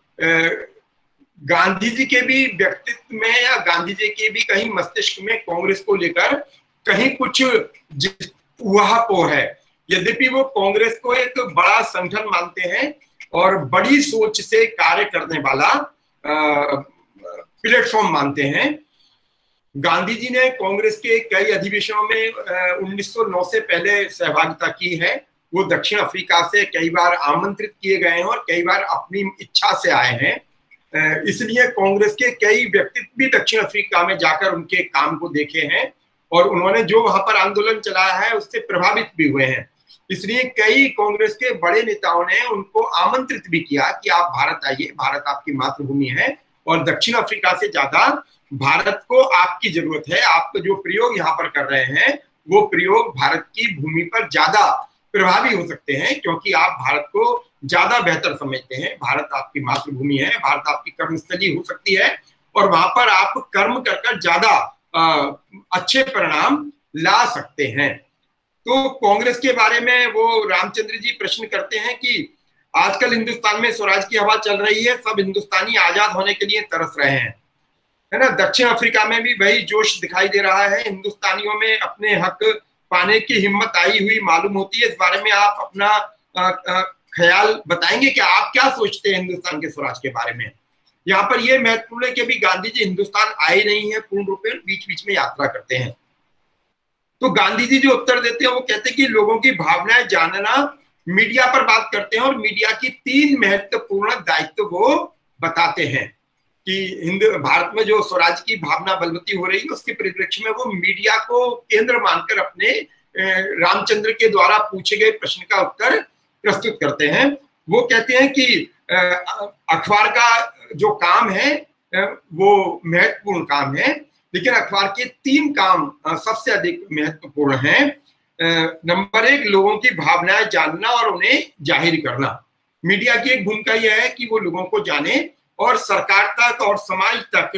गांधी जी के भी व्यक्तित्व में या गांधी जी के भी कहीं मस्तिष्क में कांग्रेस को लेकर कहीं कुछ उहापोह है। यद्यपि वो कांग्रेस को एक बड़ा संगठन मानते हैं और बड़ी सोच से कार्य करने वाला प्लेटफॉर्म मानते हैं। गांधी जी ने कांग्रेस के कई अधिवेशनों में 1909 से पहले सहभागिता की है। वो दक्षिण अफ्रीका से कई बार आमंत्रित किए गए हैं और कई बार अपनी इच्छा से आए हैं। इसलिए कांग्रेस के कई व्यक्तित्व भी दक्षिण अफ्रीका में जाकर उनके काम को देखे हैं और उन्होंने जो वहां पर आंदोलन चलाया है उससे प्रभावित भी हुए हैं। इसलिए कई कांग्रेस के बड़े नेताओं ने उनको आमंत्रित भी किया कि आप भारत आइए, भारत आपकी मातृभूमि है और दक्षिण अफ्रीका से ज्यादा भारत को आपकी जरूरत है। आप जो प्रयोग यहाँ पर कर रहे हैं वो प्रयोग भारत की भूमि पर ज्यादा प्रभावी हो सकते हैं क्योंकि आप भारत को ज्यादा बेहतर समझते हैं। भारत आपकी मातृभूमि है, भारत आपकी कर्मस्थली हो सकती है और वहां पर आप कर्म कर ज्यादा अच्छे परिणाम ला सकते हैं। तो कांग्रेस के बारे में वो रामचंद्र जी प्रश्न करते हैं कि आजकल हिंदुस्तान में स्वराज की हवा चल रही है, सब हिंदुस्तानी आजाद होने के लिए तरस रहे हैं, है ना। दक्षिण अफ्रीका में भी वही जोश दिखाई दे रहा है। हिंदुस्तानियों में अपने हक पाने की हिम्मत आई हुई मालूम होती है। इस बारे में आप अपना ख्याल बताएंगे कि आप क्या सोचते हैं हिंदुस्तान के स्वराज के बारे में। यहाँ पर यह महत्वपूर्ण है कि अभी गांधी जी हिंदुस्तान आए नहीं है पूर्ण रूप में, बीच बीच में यात्रा करते हैं। तो गांधी जी जो उत्तर देते हैं वो कहते हैं कि लोगों की भावनाएं जानना, मीडिया पर बात करते हैं और मीडिया की 3 महत्वपूर्ण दायित्व वो बताते हैं कि भारत में जो स्वराज की भावना बलवती हो रही है उसके परिप्रेक्ष्य में वो मीडिया को केंद्र मानकर अपने रामचंद्र के द्वारा पूछे गए प्रश्न का उत्तर प्रस्तुत करते हैं। वो कहते हैं कि अखबार का जो काम है वो महत्वपूर्ण काम है, लेकिन अखबार के 3 काम सबसे अधिक महत्वपूर्ण हैं। नंबर 1, लोगों की भावनाएं जानना और उन्हें जाहिर करना। मीडिया की एक भूमिका यह है कि वो लोगों को जाने और सरकार तक और समाज तक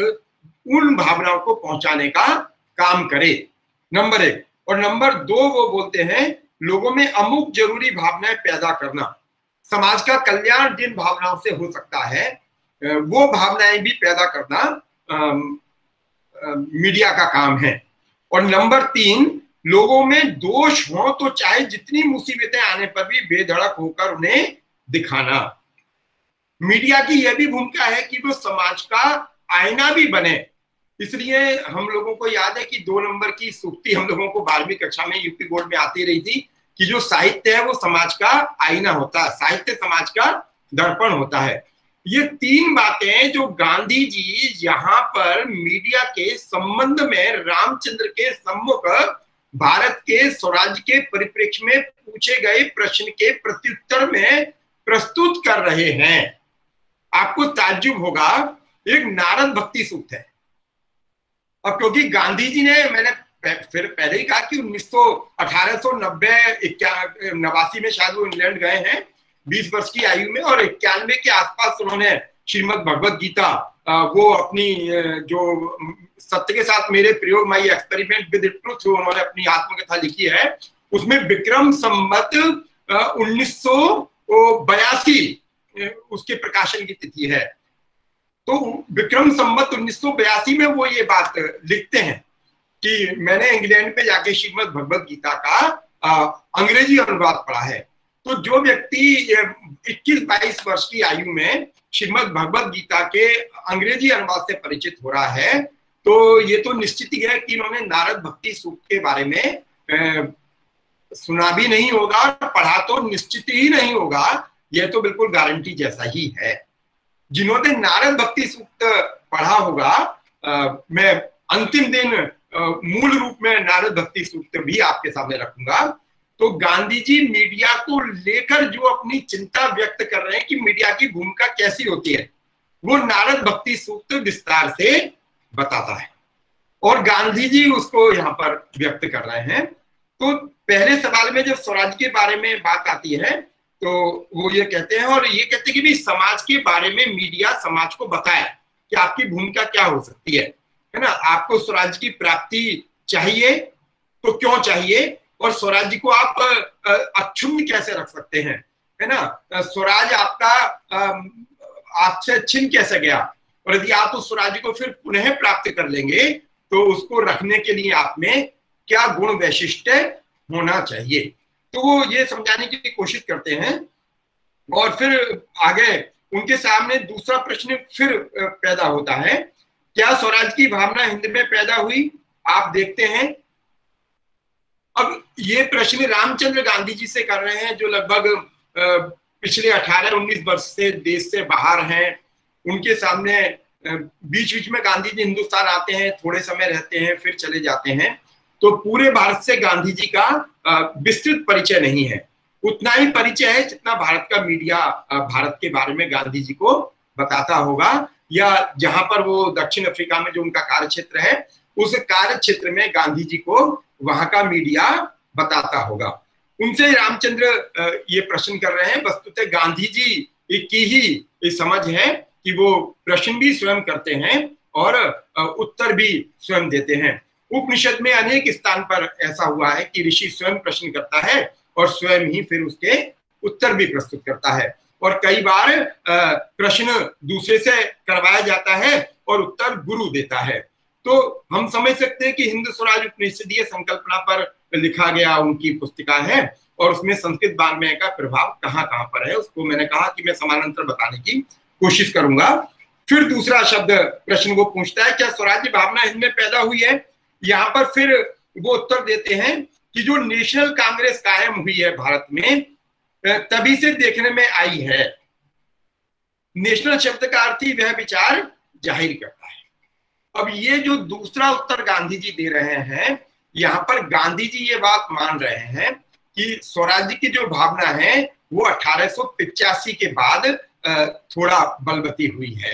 उन भावनाओं को पहुंचाने का काम करे, नंबर 1। और नंबर 2 वो बोलते हैं लोगों में अमुक जरूरी भावनाएं पैदा करना। समाज का कल्याण जिन भावनाओं से हो सकता है वो भावनाएं भी पैदा करना मीडिया का काम है। और नंबर 3, लोगों में दोष हो तो चाहे जितनी मुसीबतें आने पर भी बेधड़क होकर उन्हें दिखाना। मीडिया की यह भी भूमिका है कि वो समाज का आईना भी बने। इसलिए हम लोगों को याद है कि 2 नंबर की सूक्ति हम लोगों को 12वीं कक्षा में यूपी बोर्ड में आती रही थी कि जो साहित्य है वो समाज का आईना होता है, साहित्य समाज का दर्पण होता है। ये 3 बातें जो गांधी जी यहाँ पर मीडिया के संबंध में रामचंद्र के सम्मुख भारत के स्वराज के परिप्रेक्ष्य में पूछे गए प्रश्न के प्रत्युत्तर में प्रस्तुत कर रहे हैं। आपको ताज्जुब होगा, एक नारद भक्ति सूक्त है। अब क्योंकि गांधी जी ने, मैंने फिर पहले ही कहा कि 1889 में शायद वो इंग्लैंड गए हैं 20 वर्ष की आयु में, और 91 के आसपास उन्होंने श्रीमद् भगवद गीता वो अपनी जो सत्य के साथ मेरे प्रयोग, माई एक्सपेरिमेंट विद ट्रुथ, उन्होंने अपनी आत्मकथा लिखी है। उसमें विक्रम संवत 1982 उसके प्रकाशन की तिथि है। तो विक्रम संवत 1982 में वो ये बात लिखते हैं कि मैंने इंग्लैंड में जाके श्रीमद् भगवद गीता का अंग्रेजी अनुवाद पढ़ा है। तो जो व्यक्ति 21-22 वर्ष की आयु में श्रीमद् भगवद गीता के अंग्रेजी अनुवाद से परिचित हो रहा है, तो ये तो निश्चित ही है कि इन्होंने नारद भक्ति सूक्त के बारे में सुना भी नहीं होगा और पढ़ा तो निश्चित ही नहीं होगा, यह तो बिल्कुल गारंटी जैसा ही है। जिन्होंने नारद भक्ति सूक्त पढ़ा होगा, मैं अंतिम दिन मूल रूप में नारद भक्ति सूक्त भी आपके सामने रखूंगा, तो गांधी जी मीडिया को लेकर जो अपनी चिंता व्यक्त कर रहे हैं कि मीडिया की भूमिका कैसी होती है, वो नारद भक्ति सूक्त विस्तार से बताता है और गांधी जी उसको यहाँ पर व्यक्त कर रहे हैं। तो पहले सवाल में जब स्वराज के बारे में बात आती है तो वो ये कहते हैं, और ये कहते हैं कि भी समाज के बारे में मीडिया समाज को बताए कि आपकी भूमिका क्या हो सकती है ना। आपको स्वराज की प्राप्ति चाहिए तो क्यों चाहिए, और स्वराज को आप अक्षुण्ण कैसे रख सकते हैं, है ना। स्वराज आपका आपसे छिन कैसे गया, और यदि आप उस स्वराज को फिर पुनः प्राप्त कर लेंगे तो उसको रखने के लिए आप में क्या गुण वैशिष्ट होना चाहिए। तो वो ये समझाने की कोशिश करते हैं। और फिर आगे उनके सामने दूसरा प्रश्न फिर पैदा होता है, क्या स्वराज की भावना हिंद में पैदा हुई? आप देखते हैं अब ये प्रश्न रामचंद्र गांधी जी से कर रहे हैं, जो लगभग पिछले 18-19 वर्ष से देश से बाहर हैं। उनके सामने बीच बीच में गांधी जी हिंदुस्तान आते हैं, थोड़े समय रहते हैं, फिर चले जाते हैं। तो पूरे भारत से गांधी जी का विस्तृत परिचय नहीं है, उतना ही परिचय है जितना भारत का मीडिया भारत के बारे में गांधी जी को बताता होगा, या जहां पर वो दक्षिण अफ्रीका में जो उनका कार्य क्षेत्र है, उस कार्य क्षेत्र में गांधी जी को वहां का मीडिया बताता होगा। उनसे रामचंद्र ये प्रश्न कर रहे हैं। वस्तुतः गांधी जी की ही समझ है कि वो प्रश्न भी स्वयं करते हैं और उत्तर भी स्वयं देते हैं। उपनिषद में अनेक स्थान पर ऐसा हुआ है कि ऋषि स्वयं प्रश्न करता है और स्वयं ही फिर उसके उत्तर भी प्रस्तुत करता है, और कई बार प्रश्न दूसरे से करवाया जाता है और उत्तर गुरु देता है। तो हम समझ सकते हैं कि हिंद स्वराज उपनिषदीय संकल्पना पर लिखा गया उनकी पुस्तिका है, और उसमें संस्कृत वाङ्मय का प्रभाव कहाँ कहाँ पर है उसको मैंने कहा कि मैं समानांतर बताने की कोशिश करूंगा। फिर दूसरा शब्द प्रश्न वो पूछता है, क्या स्वराज्य भावना हिंद में पैदा हुई है? यहाँ पर फिर वो उत्तर देते हैं कि जो नेशनल कांग्रेस कायम हुई है भारत में, तभी से देखने में आई है। नेशनल शब्द का अर्थ ही वह विचार जाहिर करता है। अब ये जो दूसरा उत्तर गांधी जी दे रहे हैं, यहाँ पर गांधी जी ये बात मान रहे हैं कि स्वराज्य की जो भावना है वो 1885 के बाद थोड़ा बलवती हुई है।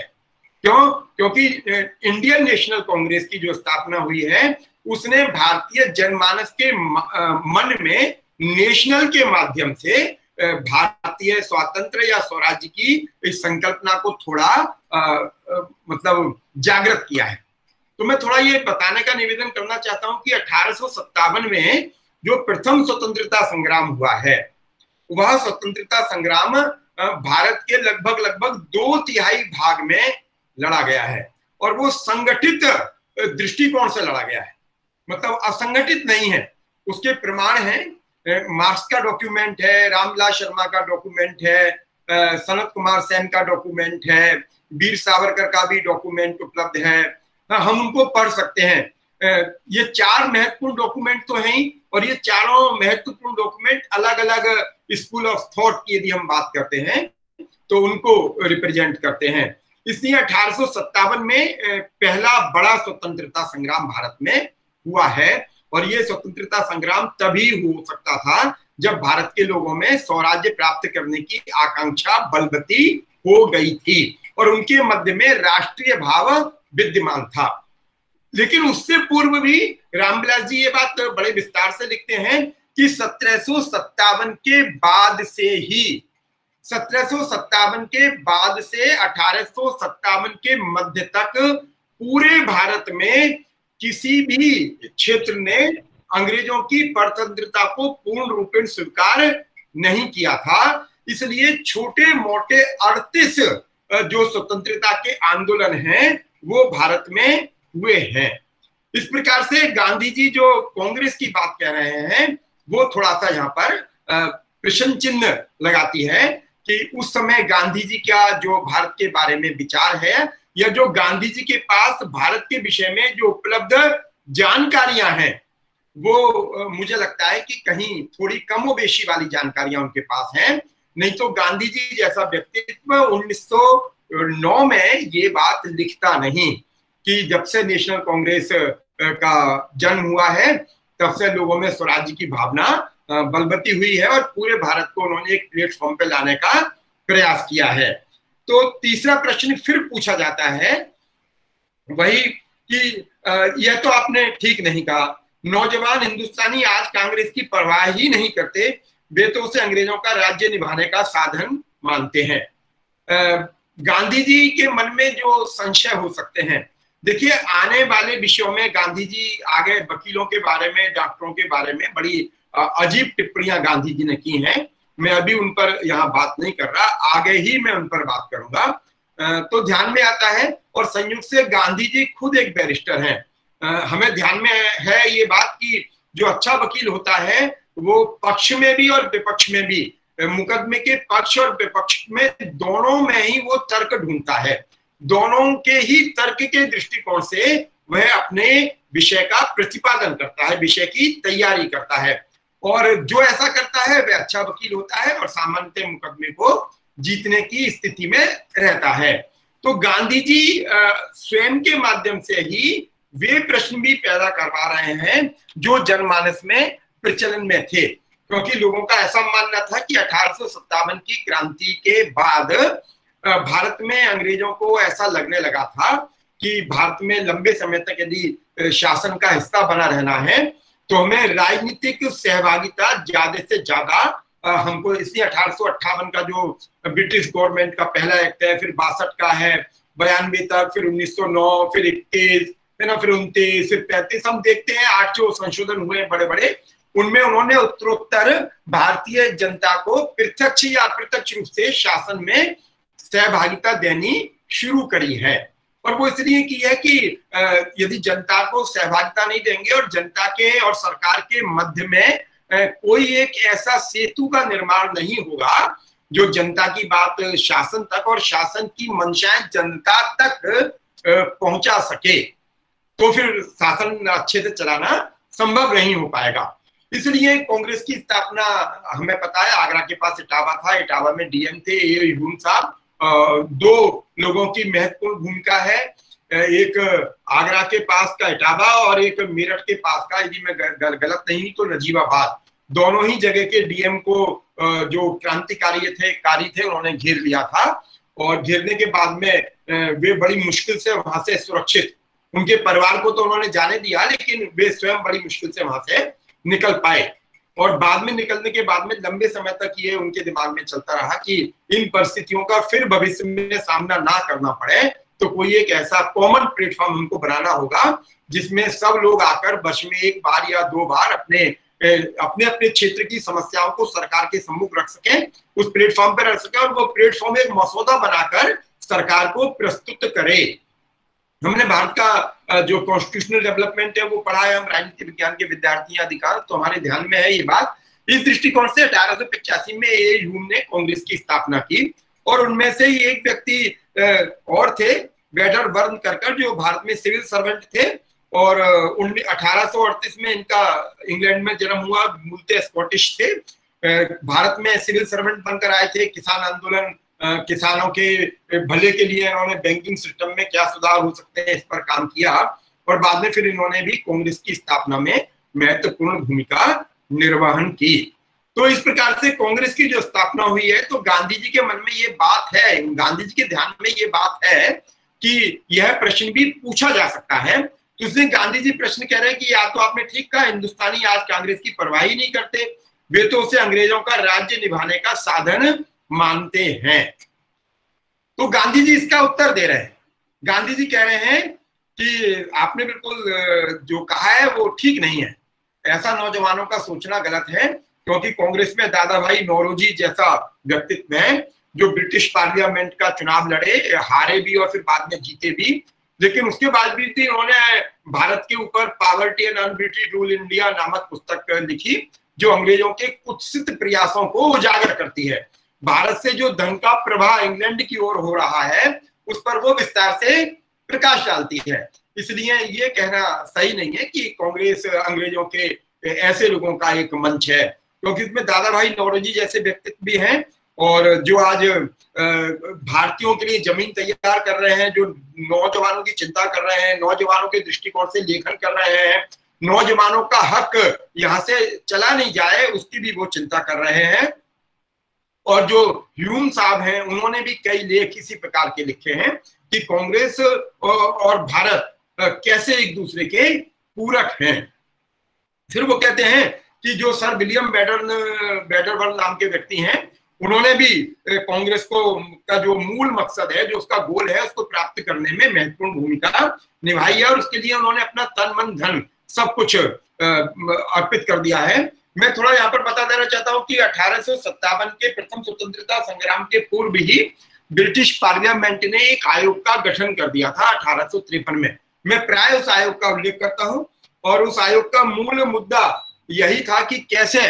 क्यों? क्योंकि इंडियन नेशनल कांग्रेस की जो स्थापना हुई है उसने भारतीय जनमानस के मन में नेशनल के माध्यम से भारतीय स्वातंत्र या स्वराज्य की इस संकल्पना को थोड़ा मतलब जागृत किया है। तो मैं थोड़ा ये बताने का निवेदन करना चाहता हूं कि 1857 में जो प्रथम स्वतंत्रता संग्राम हुआ है, वह स्वतंत्रता संग्राम भारत के लगभग 2/3 भाग में लड़ा गया है, और वो संगठित दृष्टिकोण से लड़ा गया है, मतलब असंगठित नहीं है। उसके प्रमाण हैं, मार्क्स का डॉक्यूमेंट है, रामविलास शर्मा का डॉक्यूमेंट है, सनत कुमार सेन का डॉक्यूमेंट है, वीर सावरकर का भी डॉक्यूमेंट उपलब्ध है। हम उनको पढ़ सकते हैं। ये 4 महत्वपूर्ण डॉक्यूमेंट तो हैं ही, और ये चारों महत्वपूर्ण डॉक्यूमेंट अलग अलग स्कूल ऑफ थॉट की यदि हम बात करते हैं तो उनको रिप्रेजेंट करते हैं। इसलिए 1857 में पहला बड़ा स्वतंत्रता संग्राम भारत में हुआ है, और ये स्वतंत्रता संग्राम तभी हो सकता था जब भारत के लोगों में स्वराज्य प्राप्त करने की आकांक्षा बलवती हो गई थी और उनके मध्य में राष्ट्रीय भाव विद्यमान था। लेकिन उससे पूर्व भी रामविलास जी ये बात बड़े विस्तार से लिखते हैं कि 1757 के बाद से ही 1757 के बाद से 1857 के मध्य तक पूरे भारत में किसी भी क्षेत्र ने अंग्रेजों की परतंत्रता को पूर्ण रूपेण स्वीकार नहीं किया था। इसलिए छोटे मोटे 38 जो स्वतंत्रता के आंदोलन हैं वो भारत में हुए हैं। इस प्रकार से गांधी जी जो कांग्रेस की बात कह रहे हैं वो थोड़ा सा यहाँ पर प्रश्न चिन्ह लगाती है कि उस समय गांधी जी का जो भारत के बारे में विचार है, या जो गांधी जी के पास भारत के विषय में जो उपलब्ध जानकारियां हैं वो मुझे लगता है कि कहीं थोड़ी कमोबेशी वाली जानकारियां उनके पास हैं। नहीं तो गांधी जी जैसा व्यक्तित्व 1909 में ये बात लिखता नहीं कि जब से नेशनल कांग्रेस का जन्म हुआ है तब से लोगों में स्वराज्य की भावना बलवती हुई है और पूरे भारत को उन्होंने एक प्लेटफॉर्म पे लाने का प्रयास किया है। तो तीसरा प्रश्न फिर पूछा जाता है वही कि यह तो आपने ठीक नहीं कहा, नौजवान हिंदुस्तानी आज कांग्रेस की परवाह ही नहीं करते, वे तो उसे अंग्रेजों का राज्य निभाने का साधन मानते हैं। गांधी जी के मन में जो संशय हो सकते हैं, देखिए आने वाले विषयों में गांधी जी आगे वकीलों के बारे में, डॉक्टरों के बारे में बड़ी अजीब टिप्पणियां गांधी जी ने की हैं। मैं अभी उन पर यहाँ बात नहीं कर रहा, आगे ही मैं उन पर बात करूंगा। तो ध्यान में आता है, और संयुक्त से गांधी जी खुद एक बैरिस्टर हैं। हमें ध्यान में है ये बात कि जो अच्छा वकील होता है वो पक्ष में भी और विपक्ष में भी, मुकदमे के पक्ष और विपक्ष में दोनों में ही वो तर्क ढूंढता है। दोनों के ही तर्क के दृष्टिकोण से वह अपने विषय का प्रतिपादन करता है, विषय की तैयारी करता है, और जो ऐसा करता है वह अच्छा वकील होता है और सामान्यतः मुकदमे को जीतने की स्थिति में रहता है। तो गांधी जी स्वयं के माध्यम से ही वे प्रश्न भी पैदा करवा रहे हैं जो जनमानस में प्रचलन में थे, क्योंकि लोगों का ऐसा मानना था कि 1857 की क्रांति के बाद भारत में अंग्रेजों को ऐसा लगने लगा था कि भारत में लंबे समय तक यदि शासन का हिस्सा बना रहना है तो हमें राजनीतिक सहभागिता ज्यादा से ज्यादा हमको, इसलिए 1858 का जो ब्रिटिश गवर्नमेंट का पहला एक्ट है, फिर 62 का है, 92 तक, फिर 1909, फिर 21, फिर 29, फिर 35, हम देखते हैं 8 जो संशोधन हुए बड़े बड़े, उनमें उन्होंने उत्तरोत्तर भारतीय जनता को प्रत्यक्ष या अप्रत्यक्ष रूप से शासन में सहभागिता देनी शुरू करी है। और वो इसलिए की है कि यदि जनता को सहभागिता नहीं देंगे और जनता के और सरकार के मध्य में कोई एक ऐसा सेतु का निर्माण नहीं होगा जो जनता की बात शासन तक और शासन की मंशाएं जनता तक पहुंचा सके, तो फिर शासन अच्छे से चलाना संभव नहीं हो पाएगा। इसलिए कांग्रेस की स्थापना, हमें पता है आगरा के पास इटावा था, इटावा में डीएम थे ए ह्यूम साहब। 2 लोगों की महत्वपूर्ण भूमिका है, एक आगरा के पास का इटावा और एक मेरठ के पास का, यदि मैं गलत नहीं तो नजीबाबाद, दोनों ही जगह के डीएम को जो क्रांतिकारी थे उन्होंने घेर लिया था, और घेरने के बाद में वे बड़ी मुश्किल से वहां से सुरक्षित, उनके परिवार को तो उन्होंने जाने दिया लेकिन वे स्वयं बड़ी मुश्किल से वहां से निकल पाए। और बाद में निकलने के बाद में लंबे समय तक ये उनके दिमाग में चलता रहा कि इन परिस्थितियों का फिर भविष्य में सामना ना करना पड़े, तो कोई एक ऐसा कॉमन प्लेटफॉर्म हमको बनाना होगा जिसमें सब लोग आकर वर्ष में 1 बार या 2 बार अपने अपने क्षेत्र की समस्याओं को सरकार के सम्मुख रख सकें, उस प्लेटफॉर्म पर रख सकें, और वो प्लेटफॉर्म एक मसौदा बनाकर सरकार को प्रस्तुत करे। हमने भारत का जो कॉन्स्टिट्यूशनल डेवलपमेंट है वो पढ़ा है, हम राजनीति विज्ञान के विद्यार्थी अधिकार, तो हमारे ध्यान में है ये बात। इस दृष्टिकोण से 1885 में ए ह्यूम ने कांग्रेस की स्थापना की, और उनमें से ही एक व्यक्ति और थे, वेडर बर्न कर, जो भारत में सिविल सर्वेंट थे, और 1838 में इनका इंग्लैंड में जन्म हुआ, मूलतः स्कॉटिश थे, भारत में सिविल सर्वेंट बनकर आए थे। किसान आंदोलन, किसानों के भले के लिए इन्होंने बैंकिंग सिस्टम में क्या सुधार हो सकते हैं इस पर काम किया, और बाद में फिर इन्होंने भी कांग्रेस की स्थापना में महत्वपूर्ण भूमिका निर्वहन की। तो इस प्रकार से कांग्रेस की जो स्थापना हुई है, तो गांधी जी के मन में ये बात है, गांधी जी के ध्यान में ये बात है कि यह प्रश्न भी पूछा जा सकता है। तो इसलिए गांधी जी प्रश्न कह रहे हैं कि या तो आपने ठीक कहा, हिंदुस्तानी आज कांग्रेस की परवाह ही नहीं करते, वे तो उसे अंग्रेजों का राज्य निभाने का साधन मानते हैं। तो गांधी जी इसका उत्तर दे रहे हैं। गांधी जी कह रहे हैं कि आपने बिल्कुल जो कहा है वो ठीक नहीं है, ऐसा नौजवानों का सोचना गलत है, क्योंकि कांग्रेस में दादा भाई नौरोजी जैसा व्यक्तित्व है जो ब्रिटिश पार्लियामेंट का चुनाव लड़े, हारे भी और फिर बाद में जीते भी, लेकिन उसके बाद भी उन्होंने भारत के ऊपर पॉवर्टी एंड अनब्रिटेड रूल इंडिया नामक पुस्तक लिखी, जो अंग्रेजों के कुत्सित प्रयासों को उजागर करती है। भारत से जो धन का प्रवाह इंग्लैंड की ओर हो रहा है उस पर वो विस्तार से प्रकाश डालती है। इसलिए ये कहना सही नहीं है कि कांग्रेस अंग्रेजों के ऐसे लोगों का एक मंच है, क्योंकि इसमें दादा भाई नौरोजी जैसे व्यक्तित्व भी हैं, और जो आज भारतीयों के लिए जमीन तैयार कर रहे हैं, जो नौजवानों की चिंता कर रहे हैं, नौजवानों के दृष्टिकोण से लेखन कर रहे हैं, नौजवानों का हक यहां से चला नहीं जाए उसकी भी वो चिंता कर रहे हैं। और जो ह्यूम साहब हैं उन्होंने भी कई लेख इसी प्रकार के लिखे हैं कि कांग्रेस और भारत कैसे एक दूसरे के पूरक हैं। फिर वो कहते हैं कि जो सर विलियम बैडरवर्थ नाम के व्यक्ति हैं, उन्होंने भी कांग्रेस को का जो मूल मकसद है, जो उसका गोल है, उसको प्राप्त करने में महत्वपूर्ण भूमिका निभाई है, और उसके लिए उन्होंने अपना तन मन धन सब कुछ अर्पित कर दिया है। मैं थोड़ा यहाँ पर बता देना चाहता हूँ कि 1857 के प्रथम स्वतंत्रता संग्राम के पूर्व ही ब्रिटिश पार्लियामेंट ने एक आयोग का गठन कर दिया था 1853 में। मैं प्राय उस आयोग का उल्लेख करता हूँ, और उस आयोग का मूल मुद्दा यही था कि कैसे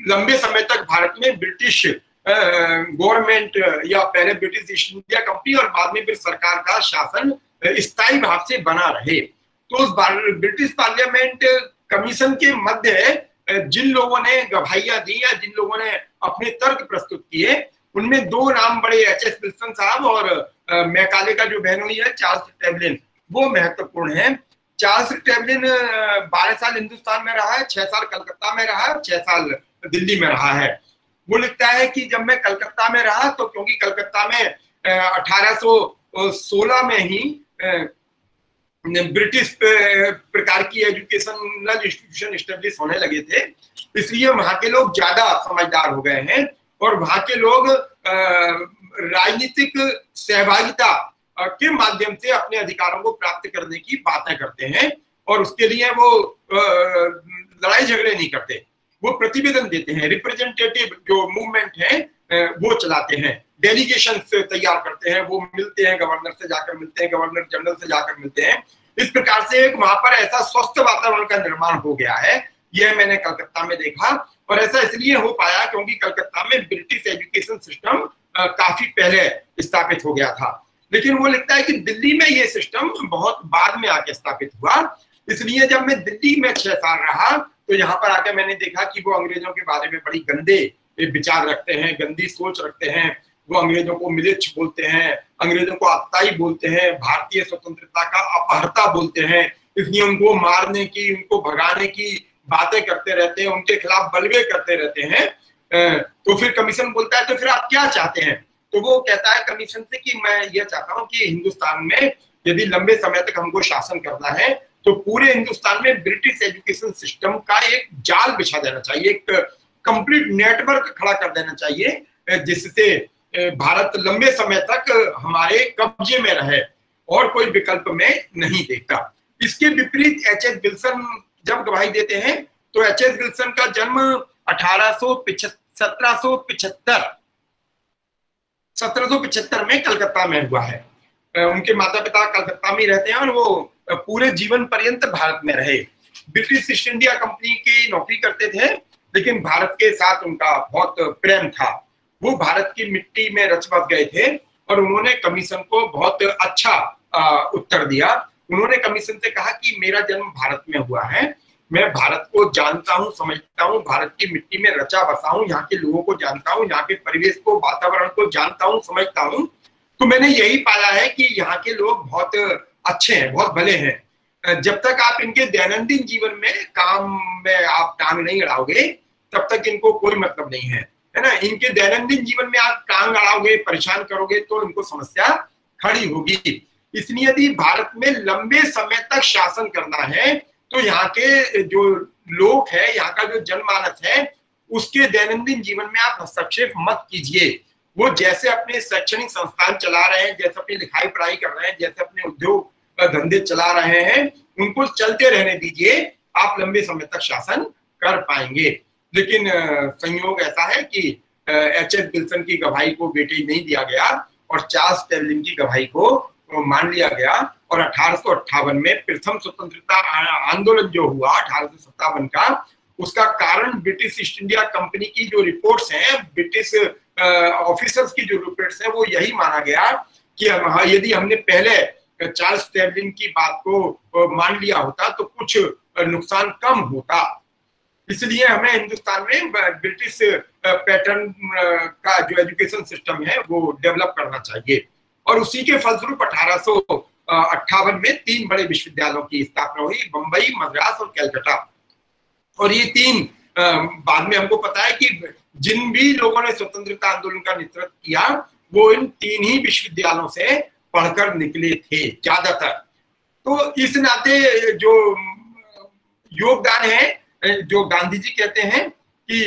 लंबे समय तक भारत में ब्रिटिश गवर्नमेंट या पहले ब्रिटिश ईस्ट इंडिया कंपनी और बाद में फिर सरकार का शासन स्थायी भाव से बना रहे। तो उस ब्रिटिश पार्लियामेंट कमीशन के मध्य जिन लोगों ने गवाहियां दी या जिन लोगों ने अपने तर्क प्रस्तुत किए, उनमें दो नाम बड़े, एच.एस. विल्सन साहब और मैकाले का जो बहनोई है चार्ल्स टेवलिन, वो महत्वपूर्ण है। चार्ल्स टेवलिन 12 साल हिंदुस्तान में रहा है, 6 साल कलकत्ता में रहा है, 6 साल दिल्ली में रहा है। वो लिखता है कि जब मैं कलकत्ता में रहा तो क्योंकि कलकत्ता में 1816 में ही ब्रिटिश प्रकार की एजुकेशनल इंस्टीट्यूशन एस्टेब्लिश होने लगे थे, इसलिए वहां के लोग ज्यादा समझदार हो गए हैं, और वहां के लोग राजनीतिक सहभागिता के माध्यम से अपने अधिकारों को प्राप्त करने की बातें करते हैं, और उसके लिए वो लड़ाई झगड़े नहीं करते, वो प्रतिवेदन देते हैं, रिप्रेजेंटेटिव जो मूवमेंट है वो चलाते हैं, डेलीगेशन तैयार करते हैं, वो मिलते हैं, गवर्नर से जाकर मिलते हैं, गवर्नर जनरल से जाकर मिलते हैं। इस प्रकार से एक वहां पर ऐसा स्वस्थ वातावरण का निर्माण हो गया है, यह मैंने कलकत्ता में देखा। और ऐसा इसलिए हो पाया क्योंकि कलकत्ता में ब्रिटिश एजुकेशन सिस्टम काफी पहले स्थापित हो गया था, लेकिन वो लिखता है कि दिल्ली में ये सिस्टम बहुत बाद में आके स्थापित हुआ। इसलिए जब मैं दिल्ली में 6 साल रहा तो यहाँ पर आकर मैंने देखा कि वो अंग्रेजों के बारे में बड़ी गंदे विचार रखते हैं, गंदी सोच रखते हैं। वो अंग्रेजों को मिलिट्स बोलते हैं, अंग्रेजों को आतताई बोलते हैं, भारतीय स्वतंत्रता का अपहर्ता बोलते हैं, इसलिए उनको मारने की, उनको भगाने की बातें करते रहते हैं, उनके खिलाफ बलवे करते रहते हैं। तो फिर कमीशन बोलता है तो फिर आप क्या चाहते हैं? तो वो कहता है कमीशन से कि मैं ये चाहता हूं कि हिंदुस्तान में यदि लंबे समय तक हमको शासन करना है तो पूरे हिंदुस्तान में ब्रिटिश एजुकेशन सिस्टम का एक जाल बिछा देना चाहिए, एक कंप्लीट नेटवर्क खड़ा कर देना चाहिए, जिससे भारत लंबे समय तक हमारे कब्जे में रहे, और कोई विकल्प में नहीं देखता। इसके विपरीत एच.एस. विल्सन जब गवाही देते हैं तो एच.एस. विल्सन का जन्म 1775 में कलकत्ता में हुआ है। उनके माता पिता कलकत्ता में रहते हैं और वो पूरे जीवन पर्यंत भारत में रहे। ब्रिटिश ईस्ट इंडिया कंपनी की नौकरी करते थे, लेकिन भारत के साथ उनका बहुत प्रेम था। वो भारत की मिट्टी में रच बस गए थे और उन्होंने कमीशन को बहुत अच्छा उत्तर दिया। उन्होंने कमीशन से कहा कि मेरा जन्म भारत में हुआ है, मैं भारत को जानता हूँ, समझता हूँ, भारत की मिट्टी में रचा बसा हूँ, यहाँ के लोगों को जानता हूँ, यहाँ के परिवेश को, वातावरण को जानता हूँ, समझता हूँ। तो मैंने यही पाया है कि यहाँ के लोग बहुत अच्छे हैं, बहुत भले हैं। जब तक आप इनके दैनंदिन जीवन में काम में आप टांग नहीं अड़ाओगे तब तक इनको कोई मतलब नहीं है, है ना। इनके दैनंदिन जीवन में आप टांग अड़ाओगे, परेशान करोगे तो इनको समस्या खड़ी होगी। इसलिए यदि भारत में लंबे समय तक शासन करना है तो यहाँ के जो लोग हैं, यहाँ का जो जनमानस है, उसके दैनंदिन जीवन में आप हस्तक्षेप मत कीजिए। वो जैसे अपने शैक्षणिक संस्थान चला रहे हैं, जैसे अपनी लिखाई पढ़ाई कर रहे हैं, जैसे अपने उद्योग धंधे चला रहे हैं, उनको चलते रहने दीजिए, आप लंबे समय तक शासन कर पाएंगे। लेकिन संयोग ऐसा है कि एच.एस. विल्सन की गवाही को वेटेज नहीं दिया गया और चार्ल्स टेवलिन की गवाही को मान लिया गया। और 1858 में प्रथम स्वतंत्रता आंदोलन जो हुआ 1857 का, उसका कारण ब्रिटिश ईस्ट इंडिया कंपनी की जो रिपोर्ट्स हैं, ब्रिटिश ऑफिसर्स की जो रिपोर्ट्स हैं, वो यही माना गया कि यदि हमने पहले चार्ल्स टेबलिन की बात को मान लिया होता तो कुछ नुकसान कम होता। इसलिए हमें हिंदुस्तान में ब्रिटिश पैटर्न का जो एजुकेशन सिस्टम है वो डेवलप करना चाहिए। और उसी के फलस्वरूप 1858 में 3 बड़े विश्वविद्यालयों की स्थापना हुई, बंबई, मद्रास और कलकत्ता। और ये 3 बाद में हमको पता है कि जिन भी लोगों ने स्वतंत्रता आंदोलन का नेतृत्व किया वो इन 3 ही विश्वविद्यालयों से पढ़कर निकले थे ज्यादातर। तो इस नाते जो योगदान है जो गांधी जी कहते हैं कि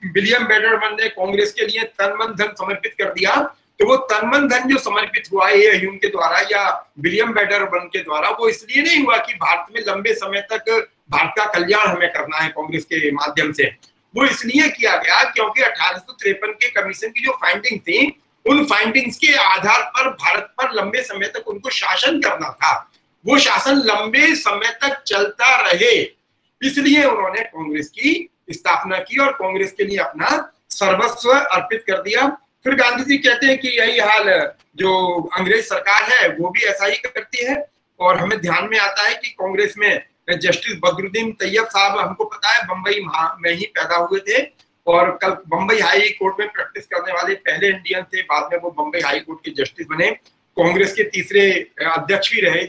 विलियम बेडरमन ने कांग्रेस के लिए तन मन धन समर्पित कर दिया, तो वो तन मन धन जो समर्पित हुआ है ह्यूम के द्वारा या विलियम बेडरमन के द्वारा, वो इसलिए नहीं हुआ कि भारत में लंबे समय तक भारत का कल्याण हमें करना है कांग्रेस के माध्यम से। वो इसलिए किया गया क्योंकि 1853 के कमीशन की जो फाइंडिंग थी, उन फाइंडिंग्स के आधार पर भारत पर लंबे समय तक उनको शासन करना था। वो शासन लंबे समय तक चलता रहे, इसलिए उन्होंने कांग्रेस की स्थापना की और कांग्रेस के लिए अपना सर्वस्व अर्पित कर दिया। फिर गांधी जी कहते हैं कि यही हाल जो अंग्रेज सरकार है वो भी ऐसा ही करती है। और हमें ध्यान में आता है कि कांग्रेस में जस्टिस बदरुद्दीन तैयब साहब, हमको पता है बंबई में ही पैदा हुए थे और कल बंबई हाई कोर्ट में प्रैक्टिस करने वाले पहले इंडियन थे। बाद में वो बंबई हाई कोर्ट के जस्टिस बने, कांग्रेस के तीसरे अध्यक्ष भी रहे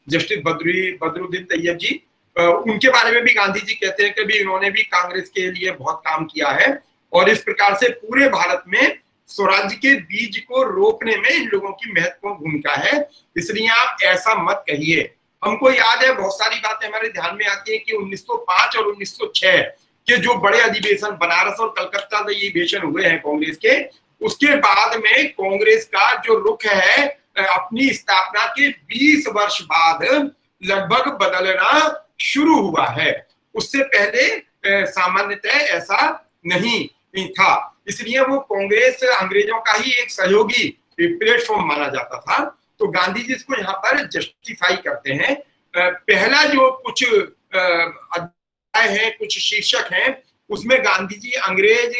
जस्टिस बदरुद्दीन तैयब जी। उनके बारे में भी गांधी जी कहते हैं कि भी उन्होंने भी कांग्रेस के लिए बहुत काम किया है और इस प्रकार से पूरे भारत में स्वराज्य के बीज को रोपने में इन लोगों की महत्वपूर्ण भूमिका है। इसलिए आप ऐसा मत कहिए। हमको याद है बहुत सारी बातें हमारे ध्यान में आती है कि 1905 और 1906 के जो बड़े अधिवेशन बनारस और कलकत्ता में ये अधिवेशन हुए हैं कांग्रेस के, उसके बाद में कांग्रेस का जो रुख है अपनी स्थापना के 20 वर्ष बाद लगभग बदलना शुरू हुआ है। उससे पहले सामान्यतः ऐसा नहीं था। इसलिए वो कांग्रेस अंग्रेजों का ही एक सहयोगी प्लेटफॉर्म माना जाता था। तो गांधी जी इसको यहाँ पर जस्टिफाई करते हैं। पहला जो कुछ अध्याय है, कुछ शीर्षक हैं, उसमें गांधी जी अंग्रेज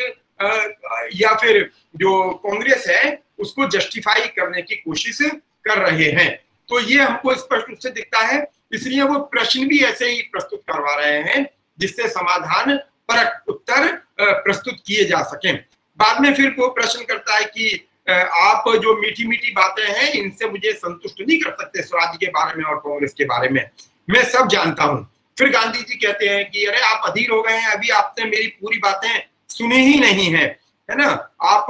या फिर जो कांग्रेस है उसको जस्टिफाई करने की कोशिश कर रहे हैं। तो ये हमको स्पष्ट रूप से दिखता है। इसलिए वो प्रश्न भी ऐसे ही प्रस्तुत करवा रहे हैं जिससे समाधान परक उत्तर प्रस्तुत किए जा सकें। बाद में फिर वो प्रश्न करता है कि आप जो मीठी मीठी बातें हैं इनसे मुझे संतुष्ट नहीं कर सकते स्वराज्य के बारे में और कांग्रेस के बारे में, मैं सब जानता हूं। फिर गांधी जी कहते हैं कि अरे आप अधीर हो गए हैं, अभी आपने मेरी पूरी बातें सुनी ही नहीं है, है ना। आप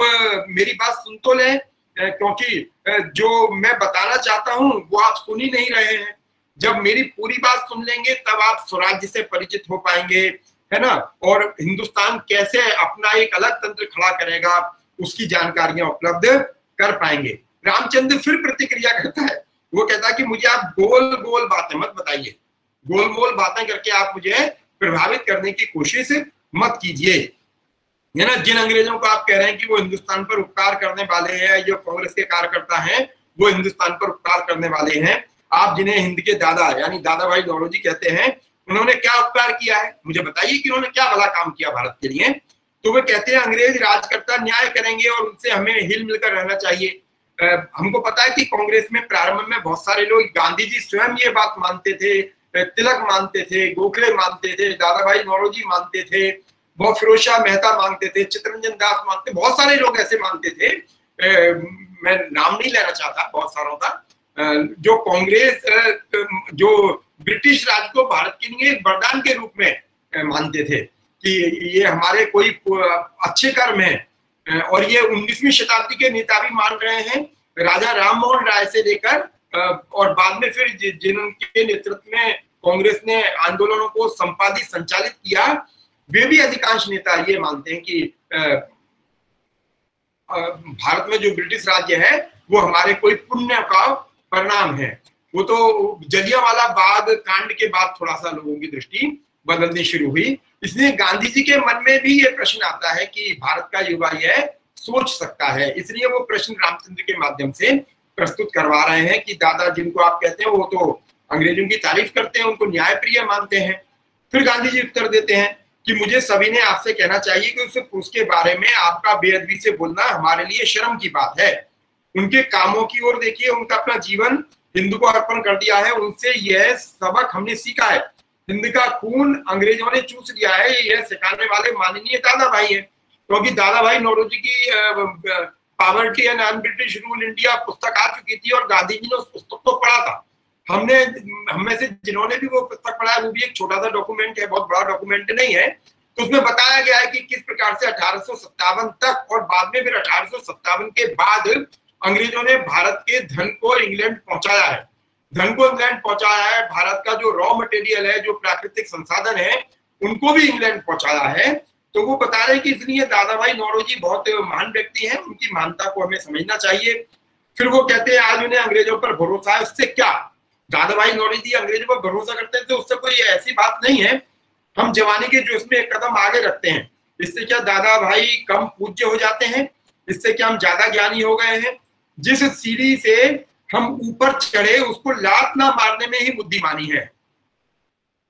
मेरी बात सुन तो लें, क्योंकि जो मैं बताना चाहता हूं वो आप सुन ही नहीं रहे हैं। जब मेरी पूरी बात सुन लेंगे तब आप स्वराज्य से परिचित हो पाएंगे, है ना, और हिंदुस्तान कैसे अपना एक अलग तंत्र खड़ा करेगा उसकी जानकारियां उपलब्ध कर पाएंगे। रामचंद्र फिर प्रतिक्रिया करता है, वो कहता है कि मुझे आप गोल गोल बातें मत बताइए, गोल गोल बातें करके आप मुझे प्रभावित करने की कोशिश मत कीजिए, है ना। जिन अंग्रेजों को आप कह रहे हैं कि वो हिंदुस्तान पर उपकार करने वाले हैं, जो कांग्रेस के कार्यकर्ता हैं वो हिंदुस्तान पर उपकार करने वाले हैं, आप जिन्हें हिंद के दादा यानी दादा भाई नौरोजी कहते हैं, उन्होंने क्या उपकार किया है, मुझे बताइए कि उन्होंने क्या भला काम किया भारत के लिए। तो वे कहते हैं अंग्रेज राजकर्ता न्याय करेंगे और उनसे हमें हिल मिलकर रहना चाहिए। हमको पता है कि कांग्रेस में प्रारंभ में बहुत सारे लोग, गांधी जी स्वयं ये बात मानते थे, तिलक मानते थे, गोखले मानते थे, दादा भाई नौरोजी मानते थे, बहुत फिरोज शाह मेहता मानते थे, चित्तरंजन दास मानते, बहुत सारे लोग ऐसे मानते थे। मैं नाम नहीं लेना चाहता, बहुत सारों का, जो कांग्रेस जो ब्रिटिश राज को भारत के लिए एक वरदान के रूप में मानते थे कि ये हमारे कोई अच्छे कर्म है। और ये 19वीं शताब्दी के नेता भी मान रहे हैं, राजा राम मोहन राय से लेकर और बाद में फिर जिनके नेतृत्व में कांग्रेस ने आंदोलनों को संपादित संचालित किया, वे भी अधिकांश नेता ये मानते हैं कि भारत में जो ब्रिटिश राज्य है वो हमारे कोई पुण्य का परिणाम है। वो तो जलियांवाला बाग कांड के बाद थोड़ा सा लोगों की दृष्टि बदलनी शुरू हुई। इसलिए गांधी जी के मन में भी ये प्रश्न आता है कि भारत का युवा यह सोच सकता है। इसलिए वो प्रश्न रामचंद्र के माध्यम से प्रस्तुत करवा रहे हैं कि दादा जिनको आप कहते हैं वो तो अंग्रेजों की तारीफ करते हैं, उनको न्यायप्रिय मानते हैं। फिर गांधी जी उत्तर देते हैं कि मुझे सभी ने आपसे कहना चाहिए कि उसके बारे में आपका बेअदबी से बोलना हमारे लिए शर्म की बात है। उनके कामों की ओर देखिए, उनका अपना जीवन हिंदू को अर्पण कर दिया है। उनसे यह सबक हमने सीखा है। हिंद का खून अंग्रेजों ने चूस लिया है, यह सिखाने वाले माननीय दादा भाई है। क्योंकि दादा भाई नौरोजी की poverty and non British rule India पुस्तक आ चुकी थी और गांधी जी ने उस पुस्तक को पढ़ा था। हम में से जिन्होंने भी वो पुस्तक पढ़ा है, वो भी एक छोटा सा डॉक्यूमेंट है, बहुत बड़ा डॉक्यूमेंट नहीं है। तो उसमें बताया गया है कि किस प्रकार से 1857 तक और बाद में फिर 1857 के बाद अंग्रेजों ने भारत के धन को इंग्लैंड पहुंचाया है। धन को इंग्लैंड पहुंचाया है, भारत का जो रॉ मटेरियल है, जो प्राकृतिक संसाधन है, उनको भी इंग्लैंड पहुंचाया है। तो वो बता रहे हैं कि इसलिए दादा भाई नौरोजी बहुत महान व्यक्ति हैं, उनकी महानता को हमें समझना चाहिए। फिर वो कहते हैं आज उन्हें अंग्रेजों पर भरोसा है, उससे क्या? दादा भाई नौरोजी अंग्रेजों पर भरोसा करते हैं तो उससे कोई ऐसी बात नहीं है। हम जवानी के जोश में एक कदम आगे रखते हैं, इससे क्या दादा भाई कम पूज्य हो जाते हैं? इससे क्या हम ज्यादा ज्ञानी हो गए हैं? जिस सीढ़ी से हम ऊपर चढ़े उसको लात ना मारने में ही बुद्धिमानी है।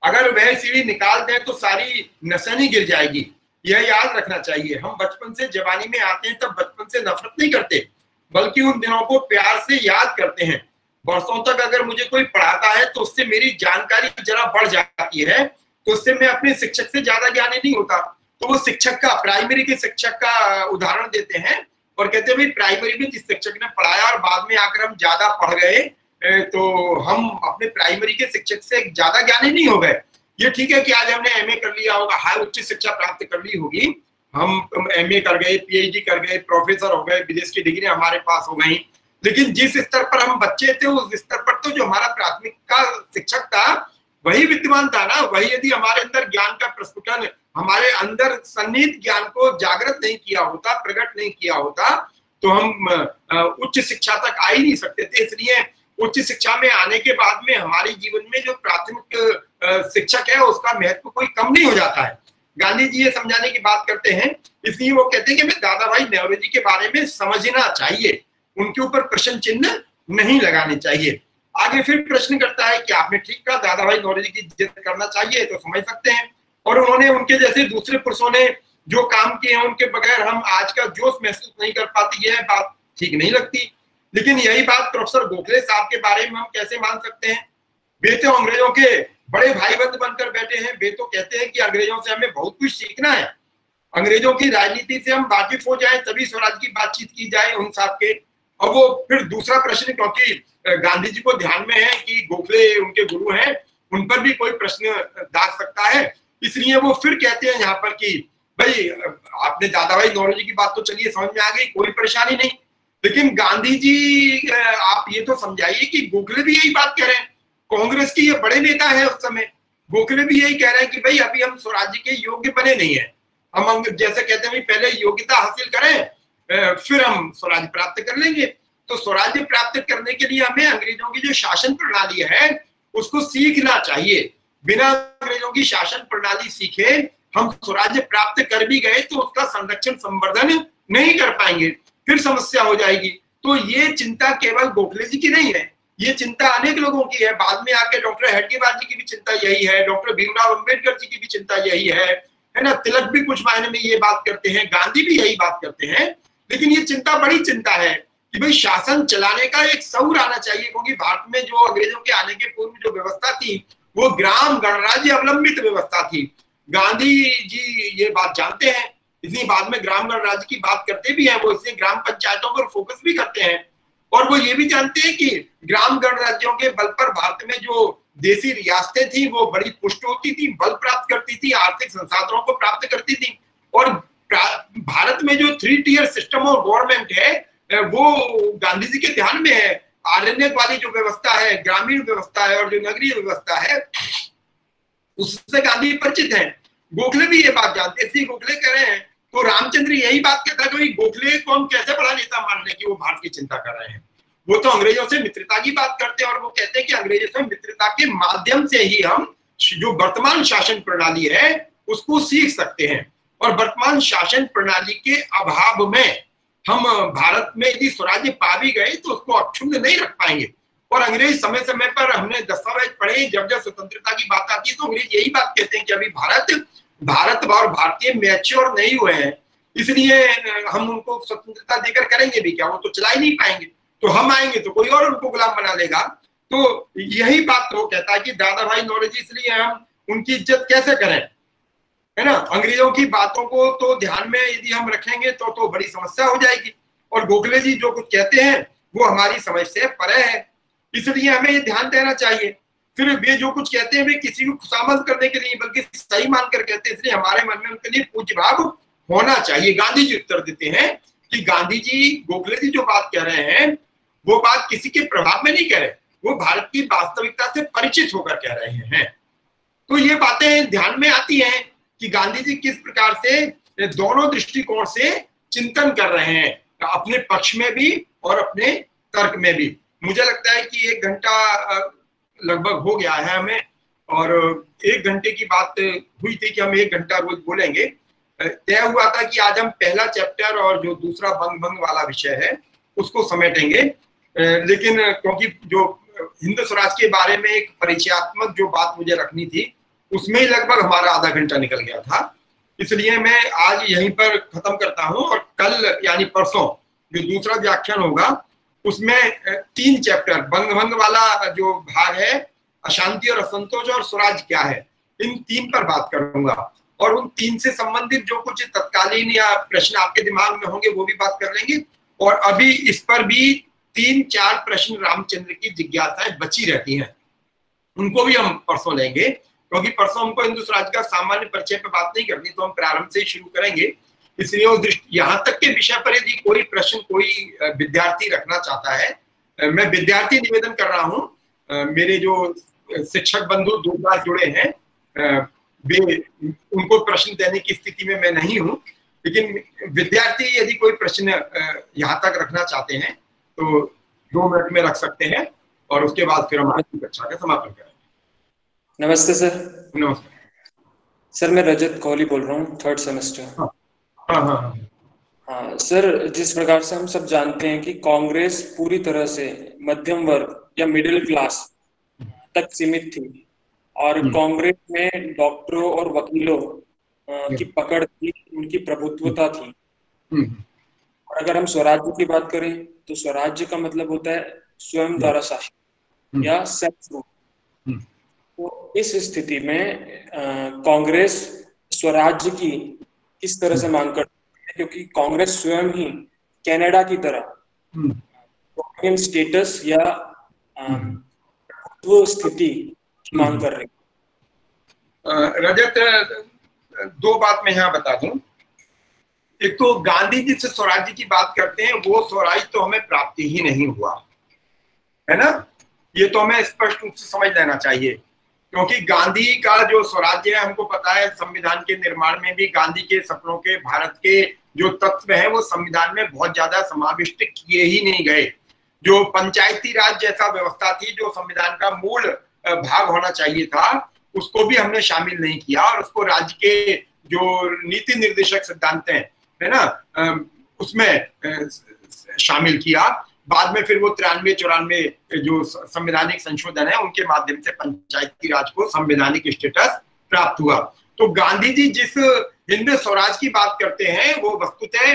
अगर वह सीढ़ी निकाल दें तो सारी नसें गिर जाएगी, यह याद रखना चाहिए। हम बचपन से जवानी में आते हैं तब बचपन से नफरत नहीं करते, बल्कि उन दिनों को प्यार से याद करते हैं। वर्षों तक अगर मुझे कोई पढ़ाता है तो उससे मेरी जानकारी जरा बढ़ जाती है, तो उससे मैं अपने शिक्षक से ज्यादा ज्ञानी नहीं होता। तो वो शिक्षक का, प्राइमरी के शिक्षक का उदाहरण देते हैं और कहते हैं भाई प्राइमरी में जिस शिक्षक ने पढ़ाया और बाद में आकर हम ज्यादा पढ़ गए, तो हम अपने प्राइमरी के शिक्षक से ज्यादा ज्ञानी नहीं हो गए। ये ठीक है कि आज हमने एमए कर लिया होगा, हाई उच्च शिक्षा प्राप्त कर ली होगी, हम एमए कर गए, पीएचडी कर गए, प्रोफेसर हो गए, विदेश की डिग्री हमारे पास हो गई, लेकिन जिस स्तर पर हम बच्चे थे उस स्तर पर तो जो हमारा प्राथमिक का शिक्षक था वही विद्वान था ना। वही यदि हमारे अंदर ज्ञान का प्रस्फुटन, हमारे अंदर सन्निहित ज्ञान को जागृत नहीं किया होता, प्रकट नहीं किया होता, तो हम उच्च शिक्षा तक आ ही नहीं सकते थे। इसलिए उच्च शिक्षा में आने के बाद में हमारे जीवन में जो प्राथमिक शिक्षक है उसका महत्व कोई कम नहीं हो जाता है। गांधी जी ये समझाने की बात करते हैं, इसलिए वो कहते हैं कि हमें दादा भाई नौरोजी के बारे में समझना चाहिए, उनके ऊपर प्रश्न चिन्ह नहीं लगाने चाहिए। आगे फिर प्रश्न करता है कि आपने ठीक कहा, दादा भाई नौरोजी की इज्जत करना चाहिए, तो समझ सकते हैं। और उन्होंने, उनके जैसे दूसरे पुरुषों ने जो काम किए हैं उनके बगैर हम आज का जोश महसूस नहीं कर पाते, यह बात ठीक नहीं लगती। लेकिन यही बात प्रोफेसर गोखले साहब के बारे में हम कैसे मान सकते हैं? वे तो अंग्रेजों के बड़े भाईबंद बनकर बैठे हैं। वे तो कहते हैं कि अंग्रेजों से हमें बहुत कुछ सीखना है, अंग्रेजों की राजनीति से हम वाकिफ हो जाएं तभी स्वराज की बातचीत की जाए उन साहब के। और वो फिर दूसरा प्रश्न, क्योंकि गांधी जी को ध्यान में है कि गोखले उनके गुरु हैं, उन पर भी कोई प्रश्न दाग सकता है, इसलिए वो फिर कहते हैं यहाँ पर कि भाई आपने दादा भाई नौरोजी की बात तो चलिए समझ में आ गई, कोई परेशानी नहीं, लेकिन गांधी जी आप ये तो समझाइए कि गोखले भी यही बात कह रहे हैं, कांग्रेस की ये बड़े नेता है उस समय, गोखले भी यही कह रहे हैं कि भाई अभी हम स्वराज्य के योग्य बने नहीं है, हम जैसे कहते हैं पहले योग्यता हासिल करें फिर हम स्वराज्य प्राप्त कर लेंगे। तो स्वराज्य प्राप्त करने के लिए हमें अंग्रेजों की जो शासन प्रणाली है उसको सीखना चाहिए। बिना अंग्रेजों की शासन प्रणाली सीखे हम स्वराज्य प्राप्त कर भी गए तो उसका संरक्षण संवर्धन नहीं कर पाएंगे, फिर समस्या हो जाएगी। तो ये चिंता केवल गोखले जी की नहीं है, ये चिंता अनेक लोगों की है। बाद में आके डॉक्टर हेडगेवार जी की भी चिंता यही है, डॉक्टर भीमराव अंबेडकर जी की भी चिंता यही है ना। तिलक भी कुछ मायने में ये बात करते हैं, गांधी भी यही बात करते हैं। लेकिन ये चिंता बड़ी चिंता है कि भाई शासन चलाने का एक शऊर आना चाहिए, क्योंकि भारत में जो अंग्रेजों के आने के पूर्व जो व्यवस्था थी वो ग्राम गणराज्य अवलंबित व्यवस्था थी। गांधी जी ये बात जानते हैं, इसलिए बाद में ग्राम गणराज्य की बात करते भी हैं, वो इसलिए ग्राम पंचायतों पर फोकस भी करते हैं। और वो ये भी जानते हैं कि ग्राम गणराज्यों के बल पर भारत में जो देसी रियासतें थी वो बड़ी पुष्ट होती थी, बल प्राप्त करती थी, आर्थिक संसाधनों को प्राप्त करती थी। और भारत में जो 3 टियर सिस्टम ऑफ गवर्नमेंट है वो गांधी जी के ध्यान में है। आरण्यक वाली जो व्यवस्था है, ग्रामीण व्यवस्था है और जो नगरीय व्यवस्था है उससे गांधी परिचित है। गोखले भी ये बात जानते हैं, गोखले कह रहे हैं तो रामचंद्र यही बात कहता है कि गोखले को हम कैसे बड़ा नेता मान लें कि वो भारत की चिंता कर रहे हैं। वो तो अंग्रेजों से मित्रता की बात करते हैं और वो कहते हैं कि अंग्रेजों से मित्रता के माध्यम से ही हम जो वर्तमान शासन प्रणाली है उसको सीख सकते हैं। और वर्तमान शासन प्रणाली के अभाव में हम भारत में यदि स्वराज्य पा भी गए तो उसको अक्षुण्ण नहीं रख पाएंगे। और अंग्रेज समय समय पर, हमने दस्तावेज पढ़े, जब जब स्वतंत्रता की बात आती है तो अंग्रेज यही बात कहते हैं कि अभी भारत और भारतीय मैच्योर नहीं हुए हैं, इसलिए हम उनको स्वतंत्रता देकर करेंगे भी क्या, वो तो चला ही नहीं पाएंगे। तो हम आएंगे तो कोई और उनको गुलाम बना लेगा। तो यही बात तो कहता है कि दादा भाई नौरोजी इसलिए हम उनकी इज्जत कैसे करें, है ना। अंग्रेजों की बातों को तो ध्यान में यदि हम रखेंगे तो बड़ी समस्या हो जाएगी। और गोखले जी जो कुछ कहते हैं वो हमारी समझ से परे है, इसलिए हमें ये ध्यान देना चाहिए। फिर वे जो कुछ कहते हैं वे किसी को खुशामद करने के लिए बल्कि सही मानकर कहते हैं, इसलिए हमारे मन में उनके लिए पूज्य भाव होना चाहिए। गांधी जी उत्तर देते हैं कि गांधी जी, गोखले जी जो बात कह रहे हैं वो बात किसी के प्रभाव में नहीं कह रहे, वो भारत की वास्तविकता से परिचित होकर कह रहे हैं। तो ये बातें ध्यान में आती हैं कि गांधी जी किस प्रकार से दोनों दृष्टिकोण से चिंतन कर रहे हैं, अपने पक्ष में भी और अपने तर्क में भी। मुझे लगता है कि 1 घंटा लगभग हो गया है हमें, और 1 घंटे की बात हुई थी कि हम 1 घंटा रोज बोलेंगे। तय हुआ था कि आज हम पहला चैप्टर और जो दूसरा बंग भंग वाला विषय है उसको समेटेंगे, लेकिन क्योंकि जो हिंद स्वराज के बारे में एक परिचयात्मक जो बात मुझे रखनी थी उसमें ही लगभग हमारा आधा घंटा निकल गया था, इसलिए मैं आज यहीं पर खत्म करता हूं। और कल यानी परसों जो दूसरा व्याख्यान होगा उसमें 3 चैप्टर, बंग भंग वाला जो भाग है, अशांति और असंतोष और स्वराज क्या है, इन 3 पर बात करूंगा। और उन 3 से संबंधित जो कुछ तत्कालीन या प्रश्न आपके दिमाग में होंगे वो भी बात कर लेंगे। और अभी इस पर भी 3-4 प्रश्न रामचंद्र की जिज्ञासाएं बची रहती हैं, उनको भी हम परसों लेंगे, क्योंकि परसों हमको हिंदू स्वराज का सामान्य परिचय पर बात नहीं करनी, तो हम प्रारंभ से ही शुरू करेंगे। इसलिए उस दृष्टि यहाँ तक के विषय पर यदि कोई प्रश्न कोई विद्यार्थी रखना चाहता है, मैं विद्यार्थी निवेदन कर रहा हूँ, मेरे जो शिक्षक बंधु 2 बार जुड़े हैं, वे उनको प्रश्न देने की स्थिति में मैं नहीं हूँ, लेकिन विद्यार्थी यदि कोई प्रश्न यहाँ तक रखना चाहते हैं तो 2 मिनट में रख सकते हैं, और उसके बाद फिर हम आज की कक्षा का समापन करेंगे। नमस्ते सर। नमस्ते सर, मैं रजत कोहली बोल रहा हूँ, 3rd सेमेस्टर। हाँ सर, जिस प्रकार से हम सब जानते हैं कि कांग्रेस पूरी तरह से मध्यम वर्ग या मिडिल क्लास तक सीमित थी, और कांग्रेस में डॉक्टरों और वकीलों की पकड़ थी, उनकी प्रभुत्वता थी। और अगर हम स्वराज्य की बात करें तो स्वराज्य का मतलब होता है स्वयं द्वारा शासन या सेल्फ रूल। तो इस स्थिति में कांग्रेस स्वराज्य की किस तरह से मांग करती है, क्योंकि कांग्रेस स्वयं ही कनाडा की तरह स्टेटस या वो स्थिति की मांग कर रही है। रजत, 2 बात मैं यहाँ बता दूं। एक तो गांधी जी से स्वराज्य की बात करते हैं, वो स्वराज तो हमें प्राप्ति ही नहीं हुआ है ना, ये तो हमें स्पष्ट रूप से समझ लेना चाहिए। क्योंकि गांधी का जो स्वराज्य है, हमको पता है संविधान के निर्माण में भी गांधी के सपनों के भारत के जो तत्व हैं वो संविधान में बहुत ज्यादा समाविष्ट किए ही नहीं गए। जो पंचायती राज जैसा व्यवस्था थी, जो संविधान का मूल भाग होना चाहिए था, उसको भी हमने शामिल नहीं किया, और उसको राज्य के जो नीति निर्देशक सिद्धांत हैं, है ना, उसमें शामिल किया। बाद में फिर वो 93-94 जो संवैधानिक संशोधन है उनके माध्यम से पंचायती राज को संवैधानिक स्टेटस प्राप्त हुआ। तो गांधी जी जिस हिंद स्वराज की बात करते हैं वो वस्तुतः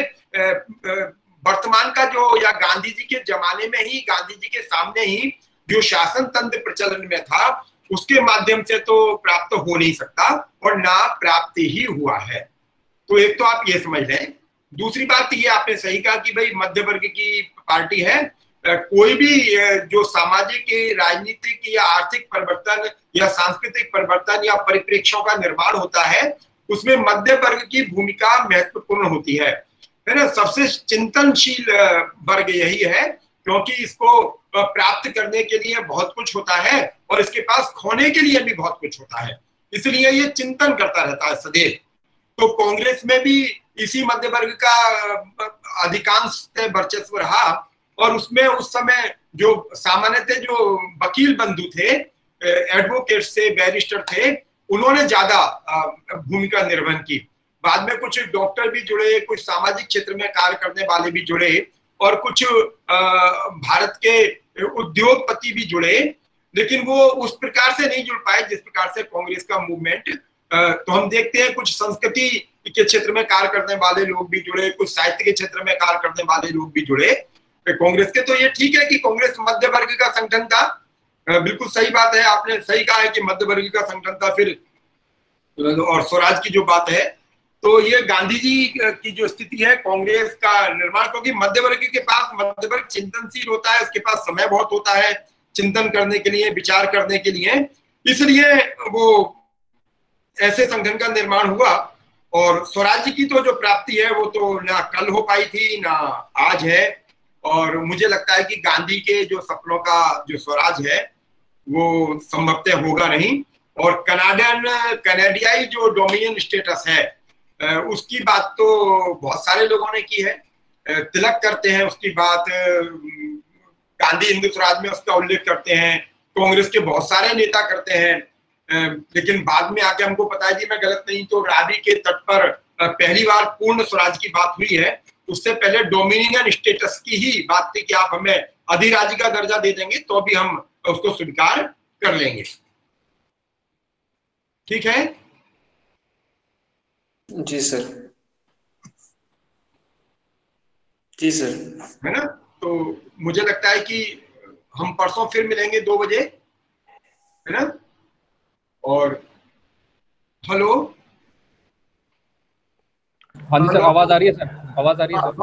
वर्तमान का जो, या गांधी जी के जमाने में ही, गांधी जी के सामने ही जो शासन तंत्र प्रचलन में था उसके माध्यम से तो प्राप्त हो नहीं सकता, और ना प्राप्त ही हुआ है। तो एक तो आप ये समझ लें। दूसरी बात ये आपने सही कहा कि भाई मध्य वर्ग की पार्टी है, कोई भी जो सामाजिक, राजनीतिक या आर्थिक परिवर्तन या सांस्कृतिक परिवर्तन या परिप्रेक्ष्यों का निर्माण होता है उसमें मध्य वर्ग की भूमिका महत्वपूर्ण होती है ना। सबसे चिंतनशील वर्ग यही है, क्योंकि इसको प्राप्त करने के लिए बहुत कुछ होता है और इसके पास खोने के लिए भी बहुत कुछ होता है, इसलिए ये चिंतन करता रहता है सदैव। तो कांग्रेस में भी इसी मध्य वर्ग का अधिकांश वर्चस्व रहा, और उसमें उस समय जो सामान्यतः जो वकील बंधु थे, एडवोकेट से बैरिस्टर थे, उन्होंने ज्यादा भूमिका निर्वहन की। बाद में कुछ डॉक्टर भी जुड़े, कुछ सामाजिक क्षेत्र में कार्य करने वाले भी जुड़े, और कुछ भारत के उद्योगपति भी जुड़े, लेकिन वो उस प्रकार से नहीं जुड़ पाए जिस प्रकार से कांग्रेस का मूवमेंट। तो हम देखते हैं कुछ संस्कृति के क्षेत्र में कार्य करने वाले लोग भी जुड़े, कुछ साहित्य के क्षेत्र में कार्य करने वाले लोग भी जुड़े, कांग्रेस के, तो ये ठीक है कि कांग्रेस मध्य वर्ग का संगठन था, बिल्कुल सही बात है, आपने सही कहा है कि मध्य वर्ग का संगठन था। फिर और स्वराज की जो बात है, तो ये गांधी जी की जो स्थिति है कांग्रेस का निर्माण, क्योंकि मध्य वर्ग के पास, मध्य वर्ग चिंतनशील होता है, उसके पास समय बहुत होता है चिंतन करने के लिए, विचार करने के लिए, इसलिए वो ऐसे संगठन का निर्माण हुआ। और स्वराज्य की तो जो प्राप्ति है वो तो ना कल हो पाई थी ना आज है, और मुझे लगता है कि गांधी के जो सपनों का जो स्वराज है वो संभवतः होगा नहीं। और कनाडियाई जो डोमिनियन स्टेटस है उसकी बात तो बहुत सारे लोगों ने की है, तिलक करते हैं उसकी बात, गांधी हिंदू स्वराज में उसका उल्लेख करते हैं, कांग्रेस के बहुत सारे नेता करते हैं, लेकिन बाद में आके हमको पता है जी, मैं गलत नहीं तो रावी के तट पर पहली बार पूर्ण स्वराज की बात हुई है। उससे पहले डोमिनियन स्टेटस की ही बात थी कि आप हमें अधिराज्य का दर्जा दे देंगे तो भी हम उसको स्वीकार कर लेंगे। ठीक है जी सर, जी सर, है ना। तो मुझे लगता है कि हम परसों फिर मिलेंगे 2 बजे, है ना। और हेलो, हाँ जी सर, आवाज आ रही है सर, आवाज आ रही है सर।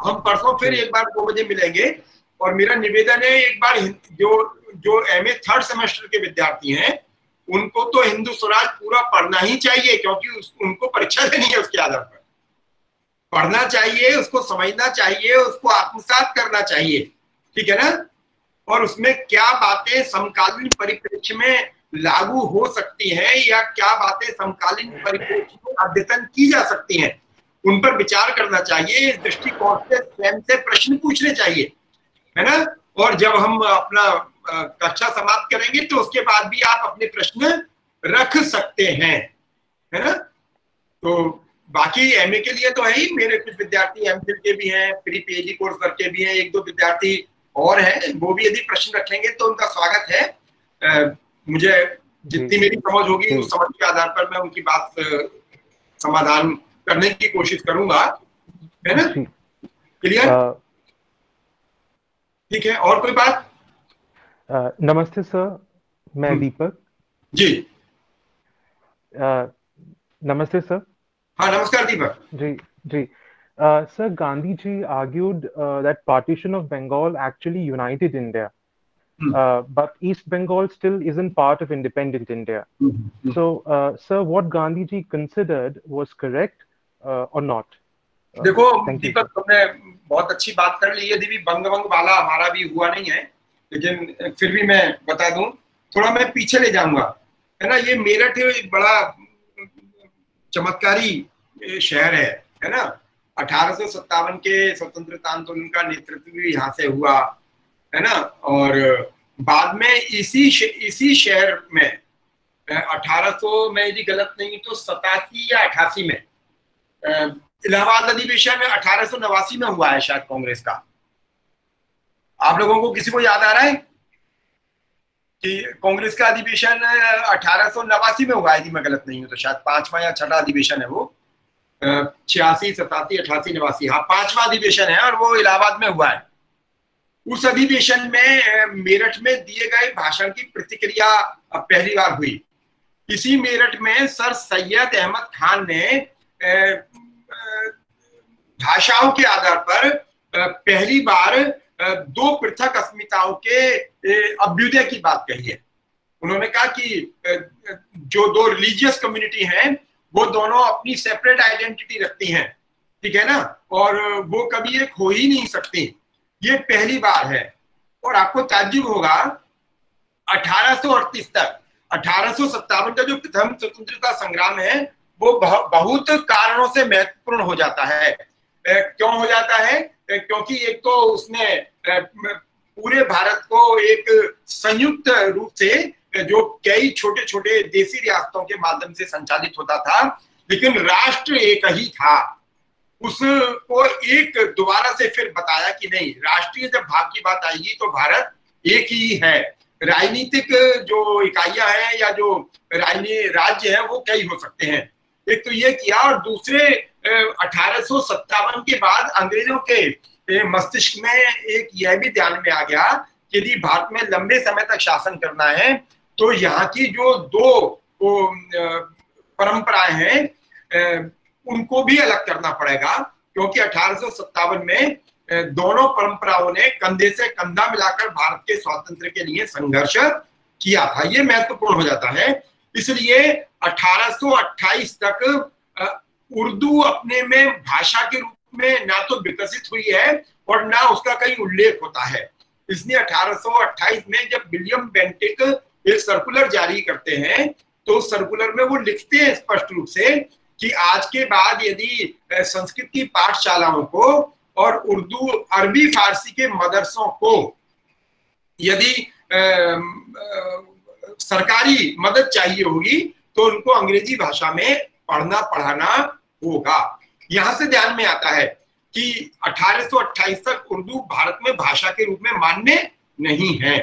हम परसों फिर एक बार 2 बजे मिलेंगे। और मेरा निवेदन है, एक बार जो जो एमए 3rd सेमेस्टर के विद्यार्थी हैं उनको तो हिंदू स्वराज पूरा पढ़ना ही चाहिए, क्योंकि उनको परीक्षा देनी है, उसके आधार पर पढ़ना चाहिए, उसको समझना चाहिए, उसको आत्मसात करना चाहिए, ठीक है ना। और उसमें क्या बातें समकालीन परिप्रेक्ष्य में लागू हो सकती हैं या क्या बातें समकालीन परिप्रेक्ष्य में अद्यतन की जा सकती हैं, उन पर विचार करना चाहिए। इस दृष्टिकोण से स्वयं से प्रश्न पूछने चाहिए, है ना। और जब हम अपना कक्षा समाप्त करेंगे तो उसके बाद भी आप अपने प्रश्न रख सकते हैं, है ना। तो बाकी एमए के लिए तो है ही, मेरे कुछ विद्यार्थी एमफिल के भी हैं, प्री पीएचडी कोर्स करके भी हैं, 1-2 विद्यार्थी और हैं, वो भी यदि प्रश्न रखेंगे तो उनका स्वागत है। मुझे जितनी मेरी समझ होगी उस समझ के आधार पर मैं उनकी बात समाधान करने की कोशिश करूंगा, है ना। क्लियर? ठीक है, और कोई बात? नमस्ते सर, मैं दीपक जी। नमस्ते सर। हाँ, नमस्कार दीपक जी जी। Sir, Gandhiji argued that partition of Bengal actually united India, but East Bengal still isn't part of independent India. So, sir, what Gandhiji considered was correct or not? देखो दीपक, तुमने बहुत अच्छी बात कर ली। यदि भी बंग वाला हमारा भी हुआ नहीं है, लेकिन फिर भी मैं बता दूं, थोड़ा मैं पीछे ले जाऊंगा, है ना। ये मेरठ एक बड़ा चमत्कारी शहर है ना। 1857 के स्वतंत्रता आंदोलन का नेतृत्व भी यहाँ से हुआ, है ना। और बाद में इसी शहर में 1800 में यदि गलत नहीं तो 87 या 88 में इलाहाबाद अधिवेशन 1889 में हुआ है शायद कांग्रेस का। आप लोगों को किसी को याद आ रहा है कि कांग्रेस का अधिवेशन 1889 में हुआ है? यदि मैं गलत नहीं हूं तो शायद 5वां या 6वां अधिवेशन है वो, 86, 87, 88, 89, हाँ 5वां अधिवेशन है और वो इलाहाबाद में हुआ है। उस अधिवेशन में मेरठ में दिए गए भाषण की प्रतिक्रिया पहली बार हुई। इसी मेरठ में सर सैयद अहमद खान ने भाषाओं के आधार पर पहली बार 2 पृथक अस्मिताओं के अभ्युदय की बात कही है। उन्होंने कहा कि जो 2 रिलीजियस कम्युनिटी हैं वो दोनों अपनी सेपरेट आइडेंटिटी रखती हैं, ठीक है ना, और वो कभी एक हो ही नहीं सकती। ये पहली बार है। और आपको ताज्जुब होगा 1838 तक, 1857 का जो प्रथम स्वतंत्रता संग्राम है वो बहुत कारणों से महत्वपूर्ण हो जाता है। क्यों हो जाता है? क्योंकि एक तो उसने पूरे भारत को एक संयुक्त रूप से जो कई छोटे छोटे देसी रियासतों के माध्यम से संचालित होता था, लेकिन राष्ट्र एक ही था। उसको एक दोबारा से फिर बताया कि नहीं, राष्ट्रीय जब भाग की बात आएगी तो भारत एक ही है। राजनीतिक जो इकाइयां हैं या जो राज्य है वो कई हो सकते हैं। एक तो ये किया, और दूसरे 1857 के बाद अंग्रेजों के मस्तिष्क में एक यह भी ध्यान में आ गया कि यदि भारत में लंबे समय तक शासन करना है तो यहाँ की जो दो परंपराएं हैं उनको भी अलग करना पड़ेगा, क्योंकि 1857 में दोनों परंपराओं ने कंधे से कंधा मिलाकर भारत के स्वातंत्र्य के लिए संघर्ष किया था। ये महत्वपूर्ण हो जाता है। इसलिए 1828 तक उर्दू अपने में भाषा के रूप में ना तो विकसित हुई है और ना उसका कहीं उल्लेख होता है। इसलिए 1828 में जब विलियम बेंटिक एक सर्कुलर जारी करते हैं तो सर्कुलर में वो लिखते हैं स्पष्ट रूप से कि आज के बाद यदि संस्कृत की पाठशालाओं को और उर्दू अरबी फारसी के मदरसों को यदि सरकारी मदद चाहिए होगी तो उनको अंग्रेजी भाषा में पढ़ना पढ़ाना होगा। यहां से ध्यान में आता है कि 1828 तक उर्दू भारत में भाषा के रूप में मान्य नहीं है।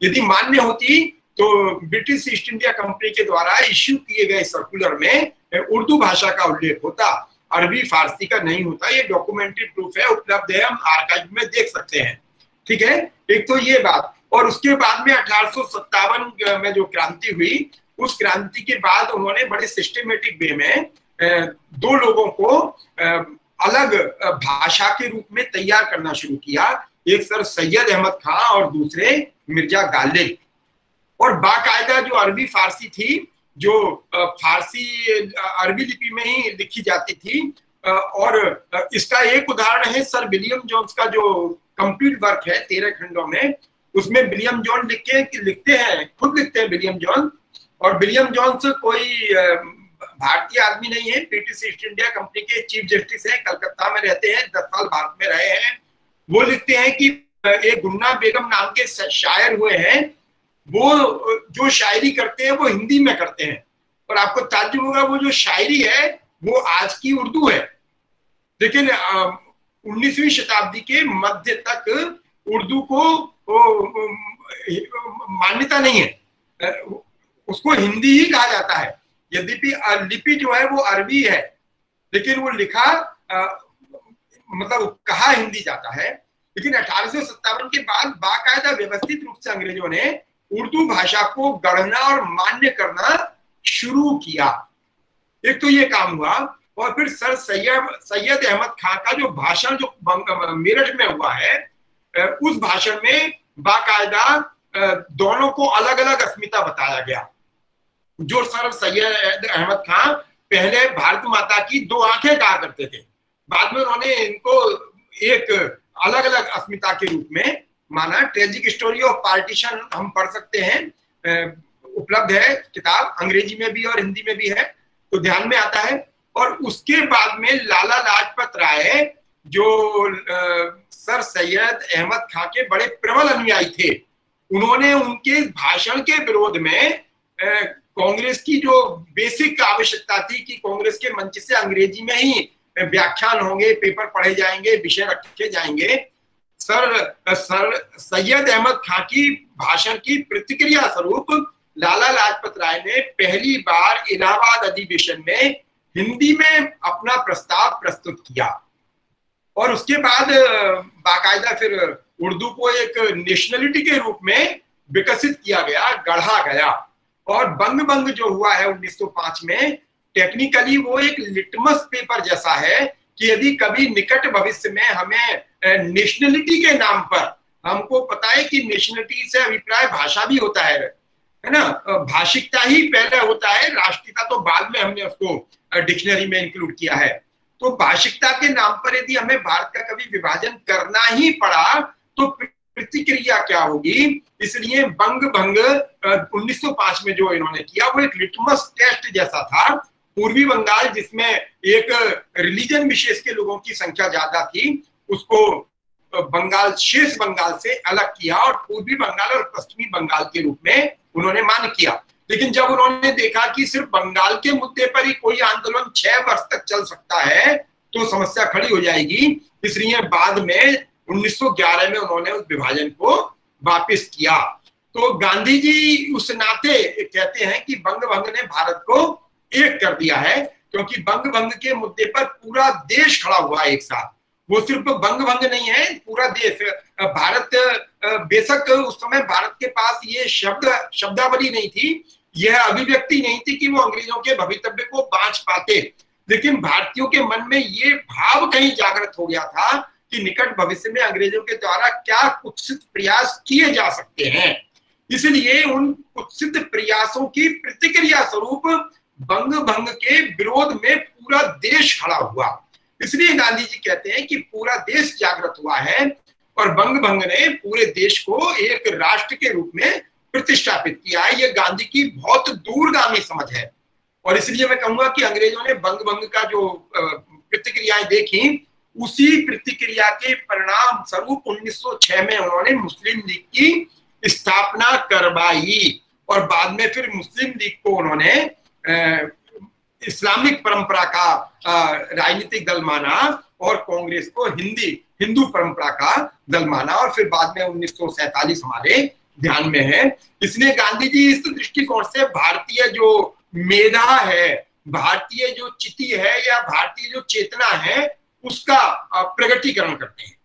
यदि मान्य होती तो ब्रिटिश ईस्ट इंडिया कंपनी के द्वारा इश्यू किए गए सर्कुलर में उर्दू भाषा का उल्लेख होता, अरबी फारसी का नहीं होता। ये डॉक्यूमेंट्री प्रूफ है, उपलब्ध है, हम आर्काइव में देख सकते हैं। ठीक है, एक तो ये बात। और उसके बाद में 1857 में जो क्रांति हुई, उस क्रांति के बाद उन्होंने बड़े सिस्टमेटिक वे में दो लोगों को अलग भाषा के रूप में तैयार करना शुरू किया। एक सर सैयद अहमद खां और दूसरे मिर्जा गालिब। और बाकायदा जो अरबी फारसी थी, जो फारसी अरबी लिपि में ही लिखी जाती थी, और इसका एक उदाहरण है सर विलियम जोन्स का जो कंप्लीट वर्क है 13 खंडों में, उसमें विलियम जोन लिखते हैं, खुद लिखते हैं विलियम जोन। और विलियम जोन्स कोई भारतीय आदमी नहीं है, ब्रिटिश ईस्ट इंडिया कंपनी के चीफ जस्टिस हैं, कलकत्ता में रहते हैं, 10 साल भारत में रहे हैं। वो लिखते हैं कि एक गुन्ना बेगम नाम के शायर हुए हैं, वो जो शायरी करते हैं वो हिंदी में करते हैं। और आपको ताज्जुब होगा, वो जो शायरी है वो आज की उर्दू है, लेकिन 19वीं शताब्दी के मध्य तक उर्दू को मान्यता नहीं है, उसको हिंदी ही कहा जाता है। यद्यपि लिपि जो है वो अरबी है, लेकिन वो लिखा मतलब कहा हिंदी जाता है। लेकिन 1857 के बाद बाकायदा व्यवस्थित रूप से अंग्रेजों ने उर्दू भाषा को गढ़ना और मान्य करना शुरू किया। एक तो ये काम हुआ, और फिर सर सैयद अहमद खां का जो भाषण जो मेरठ में हुआ है, उस भाषण में बाकायदा दोनों को अलग अलग अस्मिता बताया गया। जो सर सैयद अहमद खां पहले भारत माता की 2 आंखें कहा करते थे, बाद में उन्होंने इनको एक अलग अलग अस्मिता के रूप में माना। ट्रेजिक स्टोरी ऑफ पार्टीशन हम पढ़ सकते हैं, उपलब्ध है किताब, अंग्रेजी में भी और हिंदी में भी है, तो ध्यान में आता है। और उसके बाद में लाला लाजपत राय, जो सर सैयद अहमद खां के बड़े प्रबल अनुयायी थे, उन्होंने उनके भाषण के विरोध में कांग्रेस की जो बेसिक आवश्यकता थी कि कांग्रेस के मंच से अंग्रेजी में ही व्याख्यान होंगे, पेपर पढ़े जाएंगे, विषय रखे जाएंगे, सर सैयद अहमद खां की भाषण की प्रतिक्रिया स्वरूप लाला लाजपत राय ने पहली बार इलाहाबाद अधिवेशन में हिंदी में अपना प्रस्ताव प्रस्तुत किया। और उसके बाद बाकायदा फिर उर्दू को एक नेशनलिटी के रूप में विकसित किया गया, गढ़ा गया। और बंग जो हुआ है 1905 में, टेक्निकली वो एक लिटमस पेपर जैसा है कि यदि कभी निकट भविष्य में हमें नेशनलिटी के नाम पर, हमको पता है कि नेशनलिटी से अभिप्राय भाषा भी होता है ना, भाषिकता ही पहले होता है, राष्ट्रीयता तो बाद में हमने उसको डिक्शनरी में इंक्लूड किया है। तो भाषिकता के नाम पर यदि हमें भारत का कभी विभाजन करना ही पड़ा तो प्रतिक्रिया क्या होगी। इसलिए बंग भंग 1905 में जो इन्होंने किया वो एक लिटमस टेस्ट जैसा था। पूर्वी बंगाल, जिसमें एक रिलीजन विशेष के लोगों की संख्या ज्यादा थी, उसको बंगाल शेष बंगाल से अलग किया और पूर्वी बंगाल और पश्चिमी बंगाल के रूप में उन्होंने मान किया। लेकिन जब उन्होंने देखा कि सिर्फ बंगाल के मुद्दे पर ही कोई आंदोलन 6 वर्ष तक चल सकता है तो समस्या खड़ी हो जाएगी, इसलिए बाद में 1911 में उन्होंने उस विभाजन को वापस किया। तो गांधी जी उस नाते कहते हैं कि बंग भंग ने भारत को एक कर दिया है, क्योंकि बंग भंग के मुद्दे पर पूरा देश खड़ा हुआ एक साथ। वो सिर्फ बंग भंग नहीं है, पूरा देश भारत, बेशक उस समय भारत के पास ये शब्दावली नहीं थी, यह अभिव्यक्ति नहीं थी कि वो अंग्रेजों के भवितव्य को बांच पाते, लेकिन भारतीयों के मन में ये भाव कहीं जागृत हो गया था कि निकट भविष्य में अंग्रेजों के द्वारा क्या कुत्सित प्रयास किए जा सकते हैं। इसलिए उन कुत्सित प्रयासों की प्रतिक्रिया स्वरूप बंग भंग के विरोध में पूरा देश खड़ा हुआ। इसलिए गांधी जी कहते हैं कि पूरा देश जागृत हुआ है और बंग भंग ने पूरे देश को एक राष्ट्र के रूप में प्रतिष्ठापित किया है। यह गांधी की बहुत दूरगामी समझ है और इसलिए मैं कहूंगा कि अंग्रेजों ने बंग भंग का जो प्रतिक्रियाएं देखी, उसी प्रतिक्रिया के परिणाम स्वरूप 1906 में उन्होंने मुस्लिम लीग की स्थापना करवाई और बाद में फिर मुस्लिम लीग को उन्होंने इस्लामिक परंपरा का राजनीतिक दल माना और कांग्रेस को हिंदू परंपरा का दल माना और फिर बाद में 1947 हमारे ध्यान में है। इसलिए गांधी जी इस दृष्टिकोण से भारतीय जो मेधा है, भारतीय जो चिति है या भारतीय जो चेतना है, उसका प्रगटीकरण करते हैं।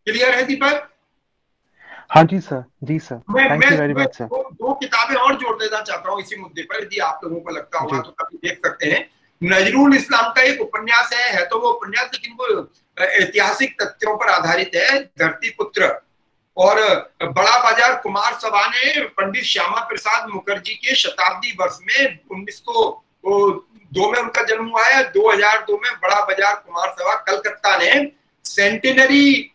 क्लियर है दीपक? हाँ जी सर, जी sir, thank you very much sir. दो किताबें और जोड़ देना चाहता हूँ इसी मुद्दे पर, यदि आप लोगों को लगता होगा तो कभी देख सकते हैं। नजरुल इस्लाम का एक उपन्यास है तो वो उपन्यास लेकिन वो ऐतिहासिक तथ्यों पर आधारित है, धरती पुत्र। और बड़ा बाजार कुमार सभा ने पंडित श्यामा प्रसाद मुखर्जी के शताब्दी वर्ष में 1902 में उनका जन्म हुआ है, 2002 में बड़ा बाजार कुमार सभा कलकत्ता ने सेंटेनरी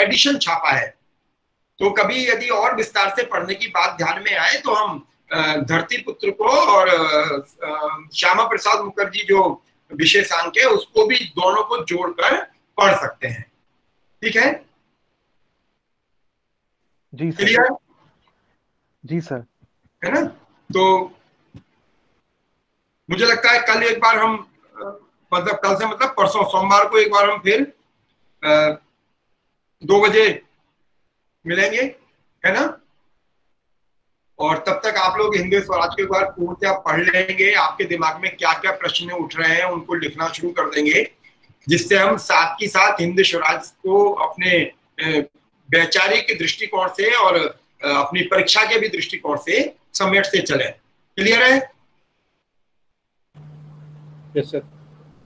एडिशन छापा है। तो कभी यदि और विस्तार से पढ़ने की बात ध्यान में आए तो हम धरती पुत्र को और श्यामा प्रसाद मुखर्जी जो विशेषांक है उसको भी दोनों को जोड़कर पढ़ सकते हैं। ठीक है जी सर। क्लियर? जी सर, है ना? तो मुझे लगता है कल एक बार हम मतलब कल से मतलब परसों सोमवार को एक बार हम फिर 2 बजे मिलेंगे, है ना? और तब तक आप लोग हिंदू स्वराज के बारे पूर्णतः पढ़ लेंगे, आपके दिमाग में क्या क्या प्रश्न उठ रहे हैं उनको लिखना शुरू कर देंगे, जिससे हम साथ ही साथ हिंदू स्वराज को अपने वैचारिक दृष्टिकोण से और अपनी परीक्षा के भी दृष्टिकोण से समेटते चले। क्लियर है? Yes sir.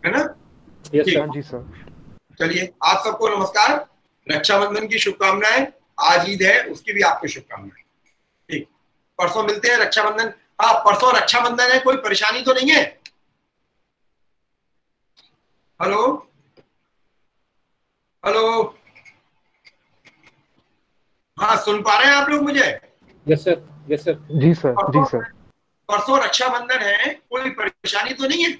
है ना? Yes sir. जी सर। चलिए, आप सबको नमस्कार, रक्षाबंधन की शुभकामनाएं। आज ईद है, उसकी भी आपको शुभकामनाएं। ठीक, परसों मिलते हैं। रक्षाबंधन, हाँ परसों रक्षाबंधन है, कोई परेशानी तो नहीं है? हेलो हेलो, हाँ सुन पा रहे हैं आप लोग मुझे? Yes sir, yes sir. जी सर, जी सर। परसों रक्षाबंधन है, कोई परेशानी तो नहीं है?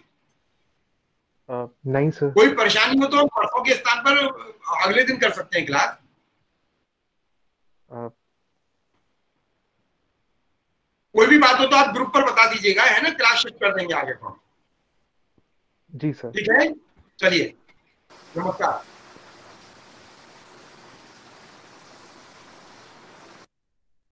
नहीं सर। कोई परेशानी हो तो हम परसों के स्थान पर अगले दिन कर सकते हैं क्लास। कोई भी बात हो तो आप ग्रुप पर बता दीजिएगा, है ना? क्लास शिफ्ट कर देंगे आगे को। जी सर। ठीक है, चलिए, नमस्कार।